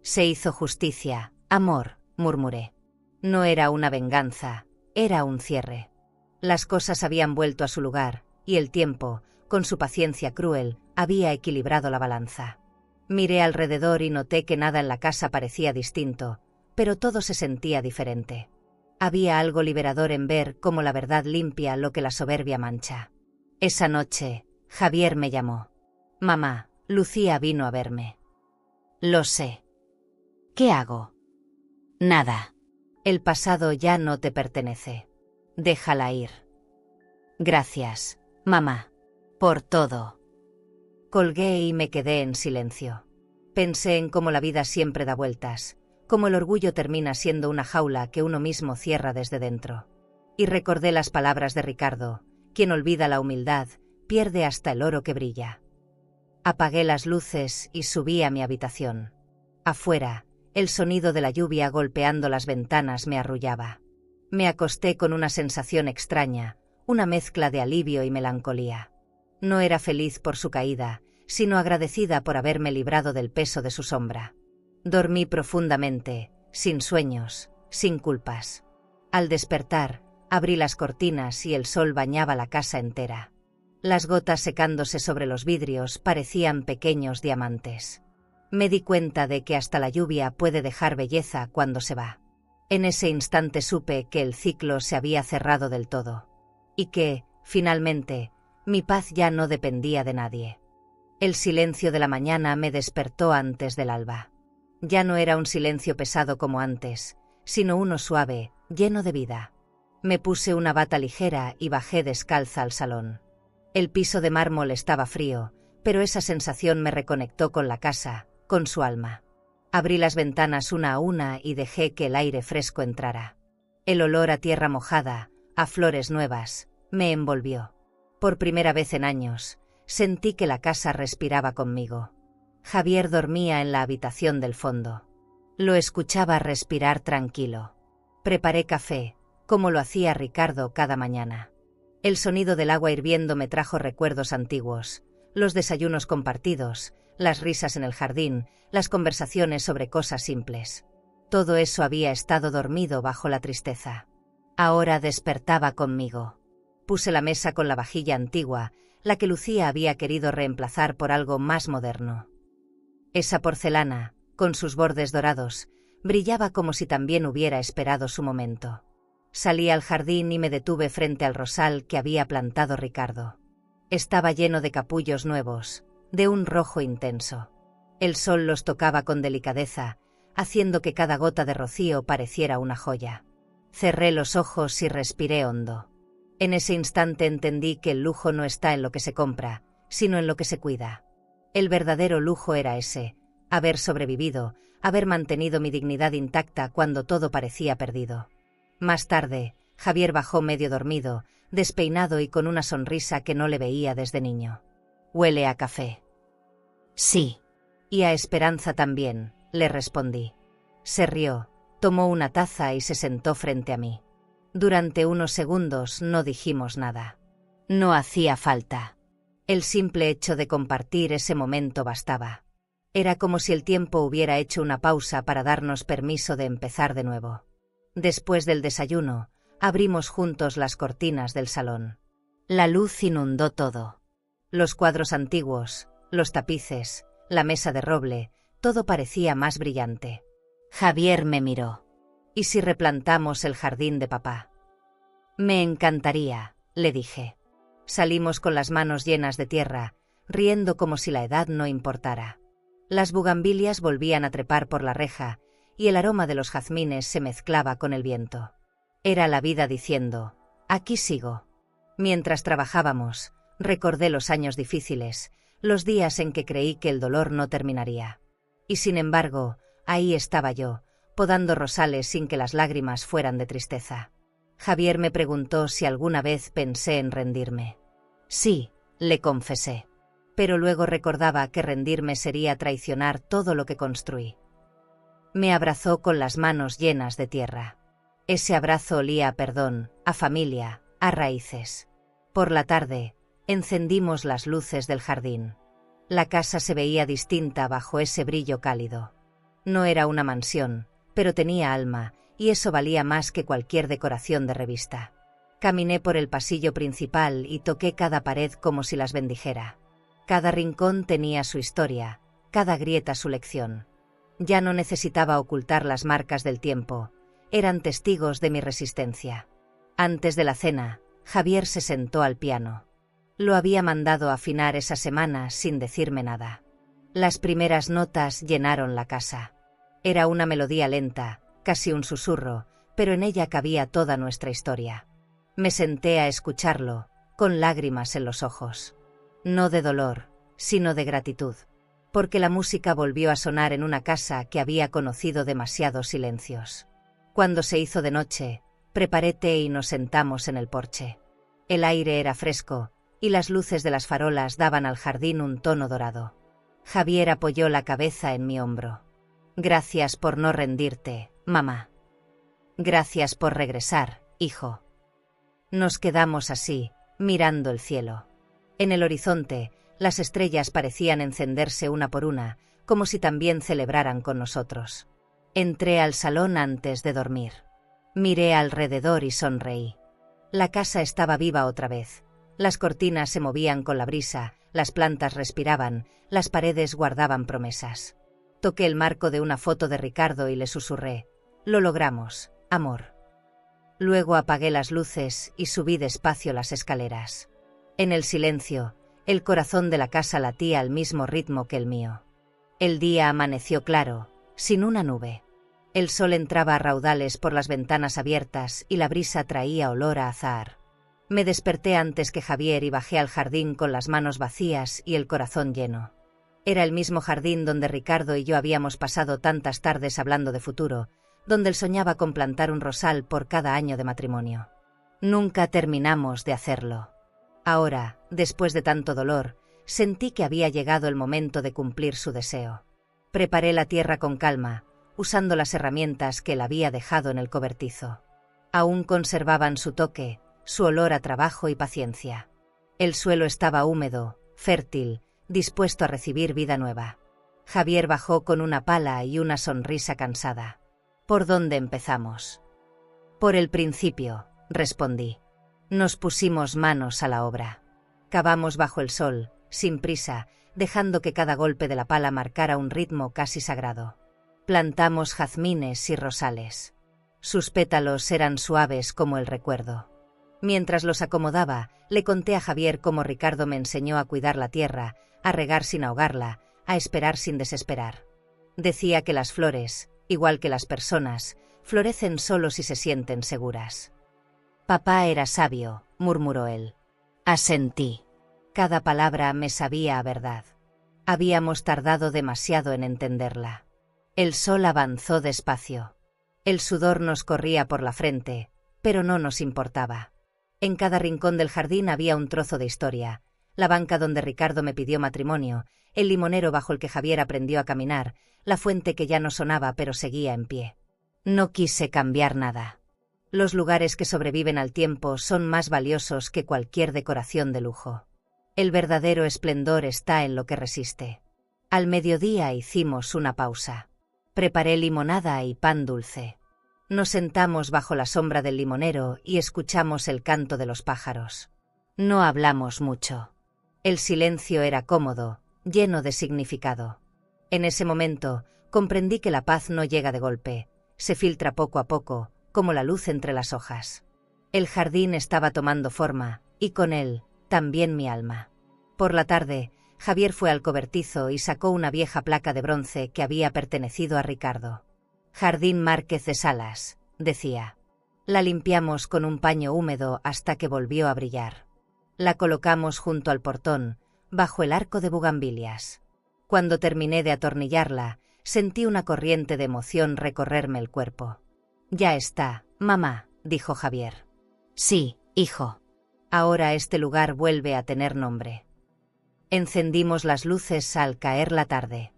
«Se hizo justicia, amor», murmuré. No era una venganza, era un cierre. Las cosas habían vuelto a su lugar, y el tiempo, con su paciencia cruel, había equilibrado la balanza. Miré alrededor y noté que nada en la casa parecía distinto, pero todo se sentía diferente. Había algo liberador en ver cómo la verdad limpia lo que la soberbia mancha. Esa noche, Javier me llamó. «Mamá, Lucía vino a verme». «Lo sé». «¿Qué hago?» «Nada. El pasado ya no te pertenece. Déjala ir». «Gracias, mamá, por todo». Colgué y me quedé en silencio. Pensé en cómo la vida siempre da vueltas, cómo el orgullo termina siendo una jaula que uno mismo cierra desde dentro. Y recordé las palabras de Ricardo: «Quien olvida la humildad, pierde hasta el oro que brilla». Apagué las luces y subí a mi habitación. Afuera, el sonido de la lluvia golpeando las ventanas me arrullaba. Me acosté con una sensación extraña, una mezcla de alivio y melancolía. No era feliz por su caída, sino agradecida por haberme librado del peso de su sombra. Dormí profundamente, sin sueños, sin culpas. Al despertar, abrí las cortinas y el sol bañaba la casa entera. Las gotas secándose sobre los vidrios parecían pequeños diamantes. Me di cuenta de que hasta la lluvia puede dejar belleza cuando se va. En ese instante supe que el ciclo se había cerrado del todo. Y que, finalmente, mi paz ya no dependía de nadie. El silencio de la mañana me despertó antes del alba. Ya no era un silencio pesado como antes, sino uno suave, lleno de vida. Me puse una bata ligera y bajé descalza al salón. El piso de mármol estaba frío, pero esa sensación me reconectó con la casa, con su alma. Abrí las ventanas una a una y dejé que el aire fresco entrara. El olor a tierra mojada, a flores nuevas, me envolvió. Por primera vez en años, sentí que la casa respiraba conmigo. Javier dormía en la habitación del fondo. Lo escuchaba respirar tranquilo. Preparé café, como lo hacía Ricardo cada mañana. El sonido del agua hirviendo me trajo recuerdos antiguos, los desayunos compartidos, las risas en el jardín, las conversaciones sobre cosas simples. Todo eso había estado dormido bajo la tristeza. Ahora despertaba conmigo. Puse la mesa con la vajilla antigua, la que Lucía había querido reemplazar por algo más moderno. Esa porcelana, con sus bordes dorados, brillaba como si también hubiera esperado su momento. Salí al jardín y me detuve frente al rosal que había plantado Ricardo. Estaba lleno de capullos nuevos, de un rojo intenso. El sol los tocaba con delicadeza, haciendo que cada gota de rocío pareciera una joya. Cerré los ojos y respiré hondo. En ese instante entendí que el lujo no está en lo que se compra, sino en lo que se cuida. El verdadero lujo era ese, haber sobrevivido, haber mantenido mi dignidad intacta cuando todo parecía perdido. Más tarde, Javier bajó medio dormido, despeinado y con una sonrisa que no le veía desde niño. «Huele a café». «Sí». «Y a esperanza también», le respondí. Se rió, tomó una taza y se sentó frente a mí. Durante unos segundos no dijimos nada. No hacía falta. El simple hecho de compartir ese momento bastaba. Era como si el tiempo hubiera hecho una pausa para darnos permiso de empezar de nuevo. Después del desayuno, abrimos juntos las cortinas del salón. La luz inundó todo. Los cuadros antiguos, los tapices, la mesa de roble, todo parecía más brillante. Javier me miró. ¿Y si replantamos el jardín de papá? Me encantaría, le dije. Salimos con las manos llenas de tierra, riendo como si la edad no importara. Las bugambilias volvían a trepar por la reja, y el aroma de los jazmines se mezclaba con el viento. Era la vida diciendo, aquí sigo. Mientras trabajábamos, recordé los años difíciles, los días en que creí que el dolor no terminaría. Y sin embargo, ahí estaba yo, podando rosales sin que las lágrimas fueran de tristeza. Javier me preguntó si alguna vez pensé en rendirme. Sí, le confesé. Pero luego recordaba que rendirme sería traicionar todo lo que construí. Me abrazó con las manos llenas de tierra. Ese abrazo olía a perdón, a familia, a raíces. Por la tarde, encendimos las luces del jardín. La casa se veía distinta bajo ese brillo cálido. No era una mansión, pero tenía alma, y eso valía más que cualquier decoración de revista. Caminé por el pasillo principal y toqué cada pared como si las bendijera. Cada rincón tenía su historia, cada grieta su lección. Ya no necesitaba ocultar las marcas del tiempo, eran testigos de mi resistencia. Antes de la cena, Javier se sentó al piano. Lo había mandado afinar esa semana sin decirme nada. Las primeras notas llenaron la casa. Era una melodía lenta, casi un susurro, pero en ella cabía toda nuestra historia. Me senté a escucharlo, con lágrimas en los ojos. No de dolor, sino de gratitud. Porque la música volvió a sonar en una casa que había conocido demasiados silencios. Cuando se hizo de noche, preparé té y nos sentamos en el porche. El aire era fresco, y las luces de las farolas daban al jardín un tono dorado. Javier apoyó la cabeza en mi hombro. Gracias por no rendirte, mamá. Gracias por regresar, hijo. Nos quedamos así, mirando el cielo. En el horizonte, Las estrellas parecían encenderse una por una, como si también celebraran con nosotros. Entré al salón antes de dormir. Miré alrededor y sonreí. La casa estaba viva otra vez. Las cortinas se movían con la brisa, las plantas respiraban, las paredes guardaban promesas. Toqué el marco de una foto de Ricardo y le susurré: «Lo logramos, amor». Luego apagué las luces y subí despacio las escaleras. En el silencio, el corazón de la casa latía al mismo ritmo que el mío. El día amaneció claro, sin una nube. El sol entraba a raudales por las ventanas abiertas y la brisa traía olor a azahar. Me desperté antes que Javier y bajé al jardín con las manos vacías y el corazón lleno. Era el mismo jardín donde Ricardo y yo habíamos pasado tantas tardes hablando de futuro, donde él soñaba con plantar un rosal por cada año de matrimonio. Nunca terminamos de hacerlo. Ahora, después de tanto dolor, sentí que había llegado el momento de cumplir su deseo. Preparé la tierra con calma, usando las herramientas que él había dejado en el cobertizo. Aún conservaban su toque, su olor a trabajo y paciencia. El suelo estaba húmedo, fértil, dispuesto a recibir vida nueva. Javier bajó con una pala y una sonrisa cansada. «¿Por dónde empezamos?» «Por el principio», respondí. Nos pusimos manos a la obra. Cavamos bajo el sol, sin prisa, dejando que cada golpe de la pala marcara un ritmo casi sagrado. Plantamos jazmines y rosales. Sus pétalos eran suaves como el recuerdo. Mientras los acomodaba, le conté a Javier cómo Ricardo me enseñó a cuidar la tierra, a regar sin ahogarla, a esperar sin desesperar. Decía que las flores, igual que las personas, florecen solo si se sienten seguras. «Papá era sabio», murmuró él. Asentí. Cada palabra me sabía a verdad. Habíamos tardado demasiado en entenderla. El sol avanzó despacio. El sudor nos corría por la frente, pero no nos importaba. En cada rincón del jardín había un trozo de historia: la banca donde Ricardo me pidió matrimonio, el limonero bajo el que Javier aprendió a caminar, la fuente que ya no sonaba pero seguía en pie. No quise cambiar nada. Los lugares que sobreviven al tiempo son más valiosos que cualquier decoración de lujo. El verdadero esplendor está en lo que resiste. Al mediodía hicimos una pausa. Preparé limonada y pan dulce. Nos sentamos bajo la sombra del limonero y escuchamos el canto de los pájaros. No hablamos mucho. El silencio era cómodo, lleno de significado. En ese momento, comprendí que la paz no llega de golpe, se filtra poco a poco, como la luz entre las hojas. El jardín estaba tomando forma, y con él, también mi alma. Por la tarde, Javier fue al cobertizo y sacó una vieja placa de bronce que había pertenecido a Ricardo. «Jardín Márquez de Salas», decía. La limpiamos con un paño húmedo hasta que volvió a brillar. La colocamos junto al portón, bajo el arco de bugambilias. Cuando terminé de atornillarla, sentí una corriente de emoción recorrerme el cuerpo. «Ya está, mamá», dijo Javier. «Sí, hijo. Ahora este lugar vuelve a tener nombre». Encendimos las luces al caer la tarde.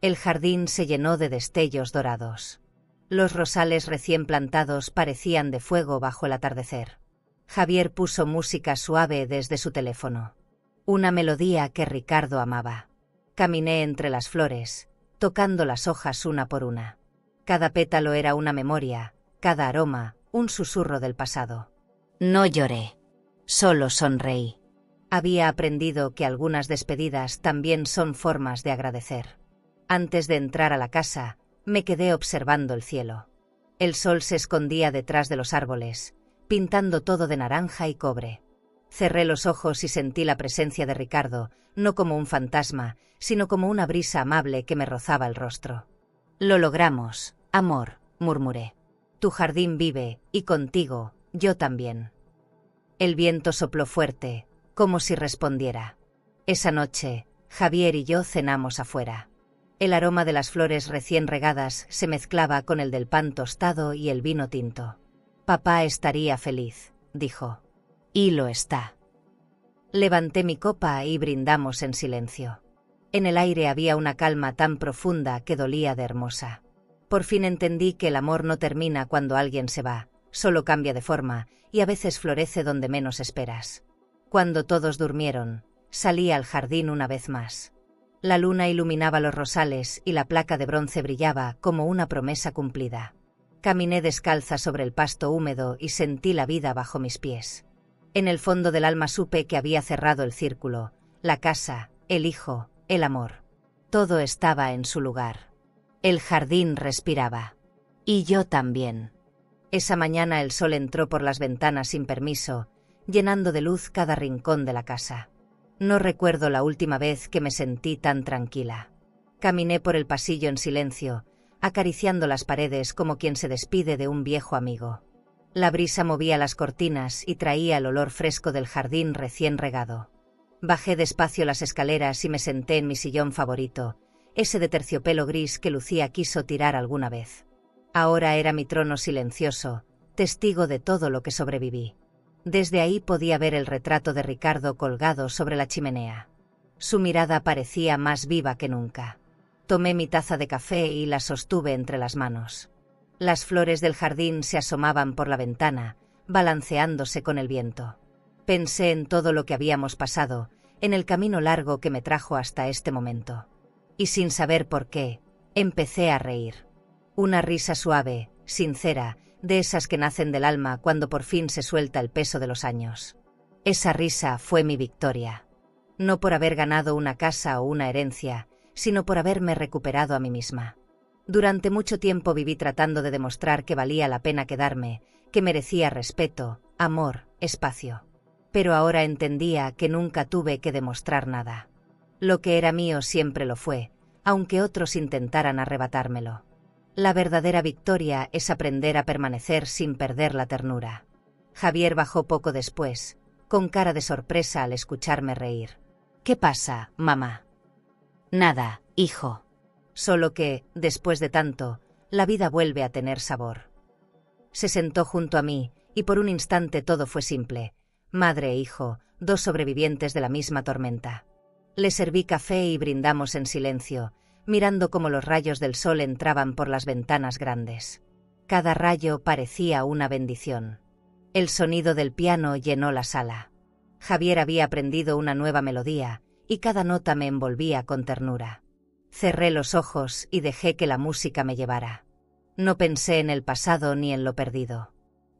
El jardín se llenó de destellos dorados. Los rosales recién plantados parecían de fuego bajo el atardecer. Javier puso música suave desde su teléfono. Una melodía que Ricardo amaba. Caminé entre las flores, tocando las hojas una por una. Cada pétalo era una memoria, cada aroma, un susurro del pasado. No lloré, solo sonreí. Había aprendido que algunas despedidas también son formas de agradecer. Antes de entrar a la casa, me quedé observando el cielo. El sol se escondía detrás de los árboles, pintando todo de naranja y cobre. Cerré los ojos y sentí la presencia de Ricardo, no como un fantasma, sino como una brisa amable que me rozaba el rostro. «Lo logramos, amor», murmuré. «Tu jardín vive, y contigo, yo también». El viento sopló fuerte, como si respondiera. Esa noche, Javier y yo cenamos afuera. El aroma de las flores recién regadas se mezclaba con el del pan tostado y el vino tinto. «Papá estaría feliz», dijo. «Y lo está». Levanté mi copa y brindamos en silencio. En el aire había una calma tan profunda que dolía de hermosa. Por fin entendí que el amor no termina cuando alguien se va, solo cambia de forma, y a veces florece donde menos esperas. Cuando todos durmieron, Salí al jardín una vez más. La luna iluminaba los rosales y la placa de bronce brillaba como una promesa cumplida. Caminé descalza sobre el pasto húmedo y sentí la vida bajo mis pies. En el fondo del alma supe que había cerrado el círculo, la casa, el hijo, el amor. Todo estaba en su lugar. El jardín respiraba. Y yo también. Esa mañana el sol entró por las ventanas sin permiso, llenando de luz cada rincón de la casa. No recuerdo la última vez que me sentí tan tranquila. Caminé por el pasillo en silencio, acariciando las paredes como quien se despide de un viejo amigo. La brisa movía las cortinas y traía el olor fresco del jardín recién regado. Bajé despacio las escaleras y me senté en mi sillón favorito, ese de terciopelo gris que Lucía quiso tirar alguna vez. Ahora era mi trono silencioso, testigo de todo lo que sobreviví. Desde ahí podía ver el retrato de Ricardo colgado sobre la chimenea. Su mirada parecía más viva que nunca. Tomé mi taza de café y la sostuve entre las manos. Las flores del jardín se asomaban por la ventana, balanceándose con el viento. Pensé en todo lo que habíamos pasado, en el camino largo que me trajo hasta este momento. Y sin saber por qué, empecé a reír. Una risa suave, sincera, de esas que nacen del alma cuando por fin se suelta el peso de los años. Esa risa fue mi victoria. No por haber ganado una casa o una herencia, sino por haberme recuperado a mí misma. Durante mucho tiempo viví tratando de demostrar que valía la pena quedarme, que merecía respeto, amor, espacio. Pero ahora entendía que nunca tuve que demostrar nada. Lo que era mío siempre lo fue, aunque otros intentaran arrebatármelo. La verdadera victoria es aprender a permanecer sin perder la ternura. Javier bajó poco después, con cara de sorpresa al escucharme reír. «¿Qué pasa, mamá?» «Nada, hijo. Solo que, después de tanto, la vida vuelve a tener sabor». Se sentó junto a mí, y por un instante todo fue simple. Madre e hijo, dos sobrevivientes de la misma tormenta. Le serví café y brindamos en silencio, mirando cómo los rayos del sol entraban por las ventanas grandes. Cada rayo parecía una bendición. El sonido del piano llenó la sala. Javier había aprendido una nueva melodía, y cada nota me envolvía con ternura. Cerré los ojos y dejé que la música me llevara. No pensé en el pasado ni en lo perdido.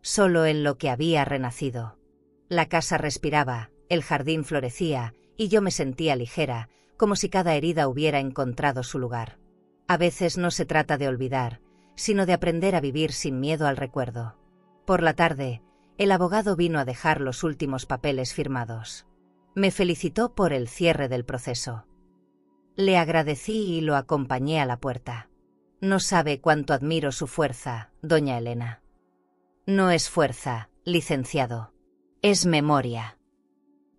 Solo en lo que había renacido. La casa respiraba, el jardín florecía, y yo me sentía ligera, como si cada herida hubiera encontrado su lugar. A veces no se trata de olvidar, sino de aprender a vivir sin miedo al recuerdo. Por la tarde, el abogado vino a dejar los últimos papeles firmados. Me felicitó por el cierre del proceso. Le agradecí y lo acompañé a la puerta. No sabe cuánto admiro su fuerza, doña Elena. No es fuerza, licenciado. Es memoria.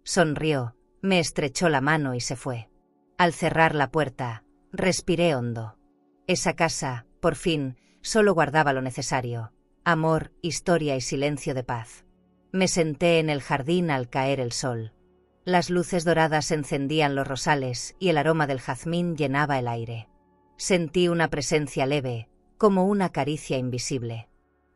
Sonrió, me estrechó la mano y se fue. Al cerrar la puerta, respiré hondo. Esa casa, por fin, solo guardaba lo necesario: amor, historia y silencio de paz. Me senté en el jardín al caer el sol. Las luces doradas encendían los rosales y el aroma del jazmín llenaba el aire. Sentí una presencia leve, como una caricia invisible.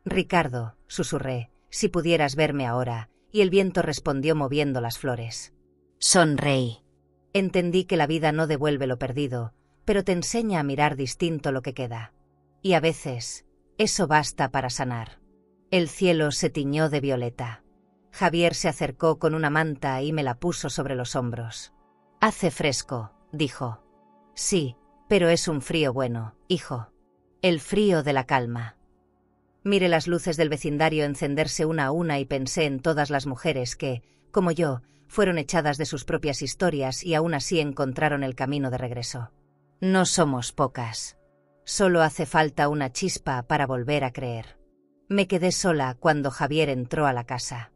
«Ricardo», susurré, «si pudieras verme ahora», y el viento respondió moviendo las flores. Sonreí. Entendí que la vida no devuelve lo perdido, pero te enseña a mirar distinto lo que queda. Y a veces, eso basta para sanar. El cielo se tiñó de violeta. Javier se acercó con una manta y me la puso sobre los hombros. «Hace fresco», dijo. «Sí, pero es un frío bueno, hijo. El frío de la calma». Miré las luces del vecindario encenderse una a una y pensé en todas las mujeres que, como yo, fueron echadas de sus propias historias y aún así encontraron el camino de regreso. No somos pocas. Solo hace falta una chispa para volver a creer. Me quedé sola cuando Javier entró a la casa.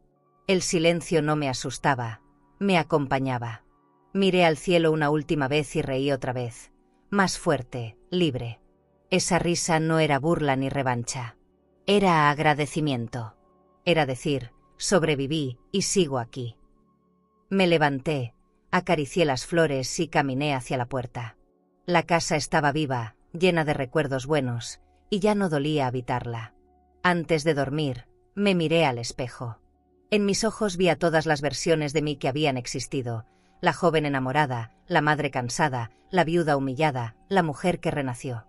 El silencio no me asustaba, me acompañaba. Miré al cielo una última vez y reí otra vez, más fuerte, libre. Esa risa no era burla ni revancha. Era agradecimiento. Era decir, sobreviví y sigo aquí. Me levanté, acaricié las flores y caminé hacia la puerta. La casa estaba viva, llena de recuerdos buenos, y ya no dolía habitarla. Antes de dormir, me miré al espejo. En mis ojos vi a todas las versiones de mí que habían existido, la joven enamorada, la madre cansada, la viuda humillada, la mujer que renació.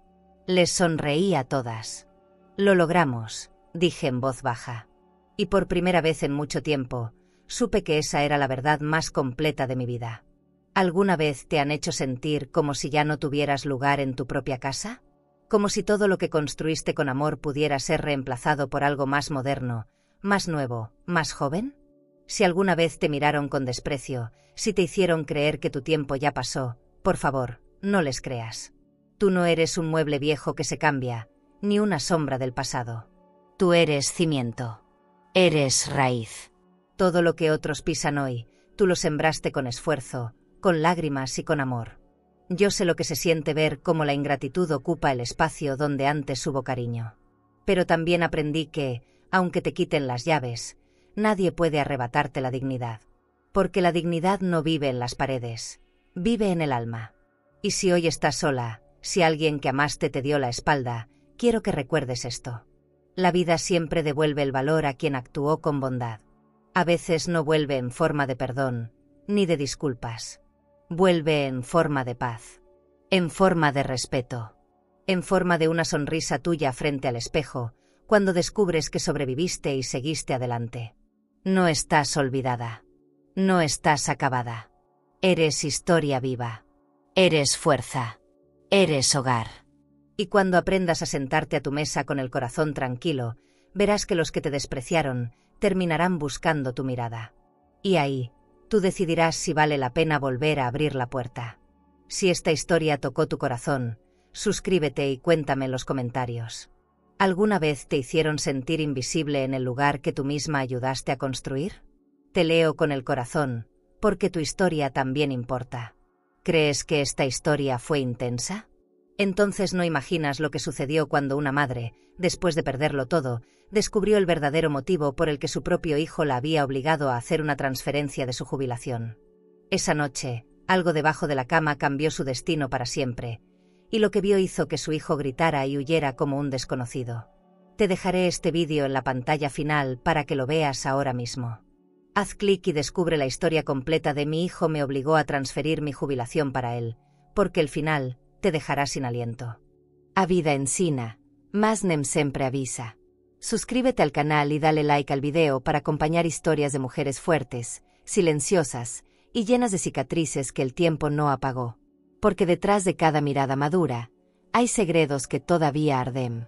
Les sonreí a todas. Lo logramos, dije en voz baja. Y por primera vez en mucho tiempo, supe que esa era la verdad más completa de mi vida. ¿Alguna vez te han hecho sentir como si ya no tuvieras lugar en tu propia casa? ¿Como si todo lo que construiste con amor pudiera ser reemplazado por algo más moderno, más nuevo, más joven? Si alguna vez te miraron con desprecio, si te hicieron creer que tu tiempo ya pasó, por favor, no les creas. Tú no eres un mueble viejo que se cambia, ni una sombra del pasado. Tú eres cimiento. Eres raíz. Todo lo que otros pisan hoy, tú lo sembraste con esfuerzo, con lágrimas y con amor. Yo sé lo que se siente ver cómo la ingratitud ocupa el espacio donde antes hubo cariño. Pero también aprendí que, aunque te quiten las llaves, nadie puede arrebatarte la dignidad. Porque la dignidad no vive en las paredes, vive en el alma. Y si hoy estás sola, si alguien que amaste te dio la espalda, quiero que recuerdes esto. La vida siempre devuelve el valor a quien actuó con bondad. A veces no vuelve en forma de perdón, ni de disculpas. Vuelve en forma de paz, en forma de respeto, en forma de una sonrisa tuya frente al espejo, cuando descubres que sobreviviste y seguiste adelante. No estás olvidada. No estás acabada. Eres historia viva. Eres fuerza. Eres hogar. Y cuando aprendas a sentarte a tu mesa con el corazón tranquilo, verás que los que te despreciaron terminarán buscando tu mirada. Y ahí, tú decidirás si vale la pena volver a abrir la puerta. Si esta historia tocó tu corazón, suscríbete y cuéntame en los comentarios. ¿Alguna vez te hicieron sentir invisible en el lugar que tú misma ayudaste a construir? Te leo con el corazón, porque tu historia también importa. ¿Crees que esta historia fue intensa? Entonces no imaginas lo que sucedió cuando una madre, después de perderlo todo, descubrió el verdadero motivo por el que su propio hijo la había obligado a hacer una transferencia de su jubilación. Esa noche, algo debajo de la cama cambió su destino para siempre, y lo que vio hizo que su hijo gritara y huyera como un desconocido. Te dejaré este vídeo en la pantalla final para que lo veas ahora mismo. Haz clic y descubre la historia completa de mi hijo me obligó a transferir mi jubilación para él, porque el final te dejará sin aliento. A vida ensina, mas nem sempre avisa. Suscríbete al canal y dale like al video para acompañar historias de mujeres fuertes, silenciosas y llenas de cicatrices que el tiempo no apagó. Porque detrás de cada mirada madura, hay segredos que todavía arden.